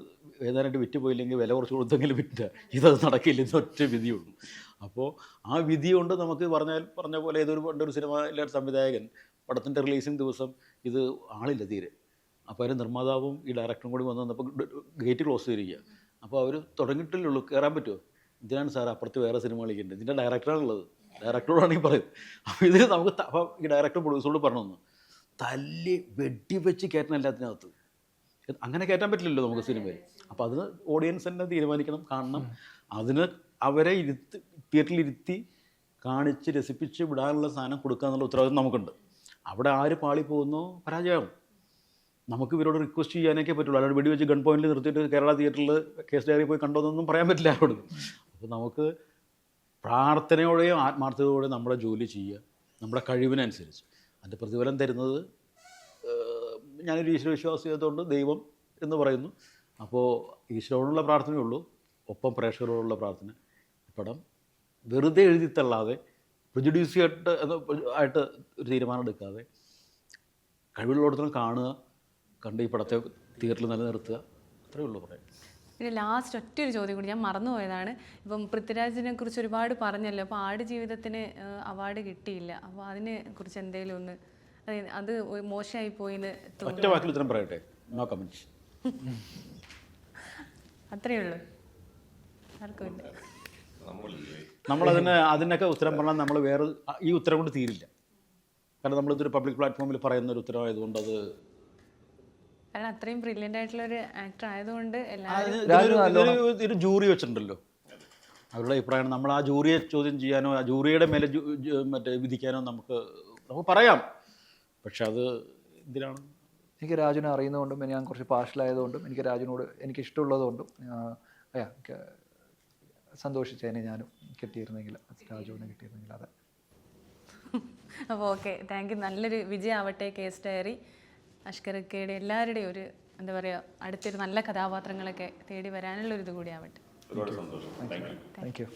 ഏതാനായിട്ട് വിറ്റ് പോയില്ലെങ്കിൽ വില കുറച്ച് കൊടുത്തെങ്കിലും വിറ്റ, ഇതത് നടക്കില്ല, ഇതൊറ്റ വിധിയുള്ളൂ. അപ്പോൾ ആ വിധി കൊണ്ട് നമുക്ക് പറഞ്ഞ പോലെ പണ്ടൊരു സിനിമയിലെ സംവിധായകൻ പടത്തിൻ്റെ റിലീസിങ് ദിവസം ഇത് ആളില്ല തീരെ. അപ്പോൾ അതിന് നിർമ്മാതാവും ഈ ഡയറക്ടറും കൂടി വന്നപ്പോൾ ഗേറ്റ് ക്ലോസ് ചെയ്തിരിക്കുക. അപ്പോൾ അവർ തുടങ്ങിയിട്ടില്ലുള്ളൂ, കയറാൻ പറ്റുമോ? ഇതിനാണ് സാർ അപ്പുറത്ത് വേറെ സിനിമ കളിക്കുന്നുണ്ട്, ഇതിൻ്റെ ഡയറക്ടറാണുള്ളത്, ഡയറക്ടറോടാണ് ഈ പറയുന്നത്. അപ്പോൾ ഇതിന് നമുക്ക് അപ്പോൾ ഈ ഡയറക്ടർ പ്രൊഡ്യൂസറോട് പറഞ്ഞു തല്ലി വെടിവെച്ച് കയറ്റണം എല്ലാത്തിനകത്ത്. അങ്ങനെ കയറ്റാൻ പറ്റില്ലല്ലോ നമുക്ക് സിനിമയിൽ. അപ്പോൾ അതിന് ഓഡിയൻസ് തന്നെ തീരുമാനിക്കണം, കാണണം. അതിന് അവരെ തിയേറ്ററിലിരുത്തി കാണിച്ച് രസിപ്പിച്ച് വിടാനുള്ള സാധനം കൊടുക്കുക എന്നുള്ള ഉത്തരവാദിത്വം നമുക്കുണ്ട്. അവിടെ ആര് പാളി പോകുന്നോ പരാജയമാകും. നമുക്ക് ഇവരോട് റിക്വസ്റ്റ് ചെയ്യാനൊക്കെ പറ്റുള്ളൂ. അല്ലാതെ വെടിവെച്ച് ഗൺ പോയിന്റിൽ നിർത്തിയിട്ട് കേരള തിയേറ്ററിൽ കേസ് ഡയറി പോയി കണ്ടോന്നൊന്നും പറയാൻ പറ്റില്ല അവരോട്. അപ്പോൾ നമുക്ക് പ്രാർത്ഥനയോടെയും ആത്മാർത്ഥതയോടെയും നമ്മുടെ ജോലി ചെയ്യുക, നമ്മുടെ കഴിവിനനുസരിച്ച്. അതിൻ്റെ പ്രതിഫലം തരുന്നത് ഞാനൊരു ഈശ്വരവിശ്വാസി ആയതുകൊണ്ട് ദൈവം എന്ന് പറയുന്നു. അപ്പോൾ ഈശ്വരനോടുള്ള പ്രാർത്ഥനയുള്ളൂ, ഒപ്പം പ്രേക്ഷകരോടുള്ള പ്രാർത്ഥന. പടം വെറുതെ എഴുതിത്തള്ളാതെ പ്രൊജുഡ്യൂസ് ആയിട്ട് ഒരു തീരുമാനം എടുക്കാതെ കഴിവുള്ളിടത്തോളം കാണുക, കണ്ട് ഈ പടത്തെ തിയേറ്ററിൽ നിലനിർത്തുക, അത്രയേ ഉള്ളൂ പറയാം. പിന്നെ ലാസ്റ്റ് ഒറ്റൊരു ചോദ്യം കൂടി ഞാൻ മറന്നുപോയതാണ്. ഇപ്പം പൃഥ്വിരാജിനെ കുറിച്ച് ഒരുപാട് പറഞ്ഞല്ലോ. അപ്പോൾ ആടുജീവിതത്തിന് അവാർഡ് കിട്ടിയില്ല. അപ്പോൾ അതിനെ കുറിച്ച് എന്തെങ്കിലും ഒന്ന്, അത് മോശമായി പോയിന്ന് ഒറ്റ വാക്കിൽ ഉത്തരം പറയട്ടെ, നോ കമൻറ്റ്സ്. അത്രയേ ഉള്ളൂ, ആർക്കും. അതിനൊക്കെ ഉത്തരം പറഞ്ഞാൽ നമ്മൾ വേറെ ഈ ഉത്തരം കൊണ്ട് തീരില്ല. കാരണം നമ്മളിതൊരു പബ്ലിക് പ്ലാറ്റ്ഫോമിൽ പറയുന്ന ഒരു ഉത്തരവായതുകൊണ്ട് അത്, കാരണം അത്രയും ബ്രില്യൻ്റ് ആയിട്ടുള്ള ഒരു ആക്ടർ ആയതുകൊണ്ട് ഒരു ജൂറി വെച്ചിട്ടുണ്ടല്ലോ, അവരുടെ അഭിപ്രായമാണ്. നമ്മൾ ആ ജൂറിയെ ചോദ്യം ചെയ്യാനോ ആ ജൂറിയുടെ മേലെ മറ്റേ വിധിക്കാനോ നമുക്ക് പറയാം. പക്ഷെ അത് എന്തിനാണ്? എനിക്ക് രാജുവിനെ അറിയുന്നതുകൊണ്ടും ഞാൻ കുറച്ച് പാർഷ്യലായതുകൊണ്ടും എനിക്ക് രാജുവിനോട് എനിക്ക് ഇഷ്ടമുള്ളതുകൊണ്ടും സന്തോഷിച്ചതിനെ ഞാനും കിട്ടിയിരുന്നെങ്കിൽ, രാജുവിനെ കിട്ടിയിരുന്നെങ്കിൽ. അതെ. അപ്പോൾ ഓക്കെ, താങ്ക് യു. നല്ലൊരു വിജയമാവട്ടെ കേസ് ഡയറി. അഷ്കരക്കയുടെ എല്ലാവരുടെയും ഒരു എന്താ പറയുക, അടുത്തൊരു നല്ല കഥാപാത്രങ്ങളൊക്കെ തേടി വരാനുള്ളൊരിത് കൂടി ആവട്ടെ. ഒരുപാട് സന്തോഷം. Thank you.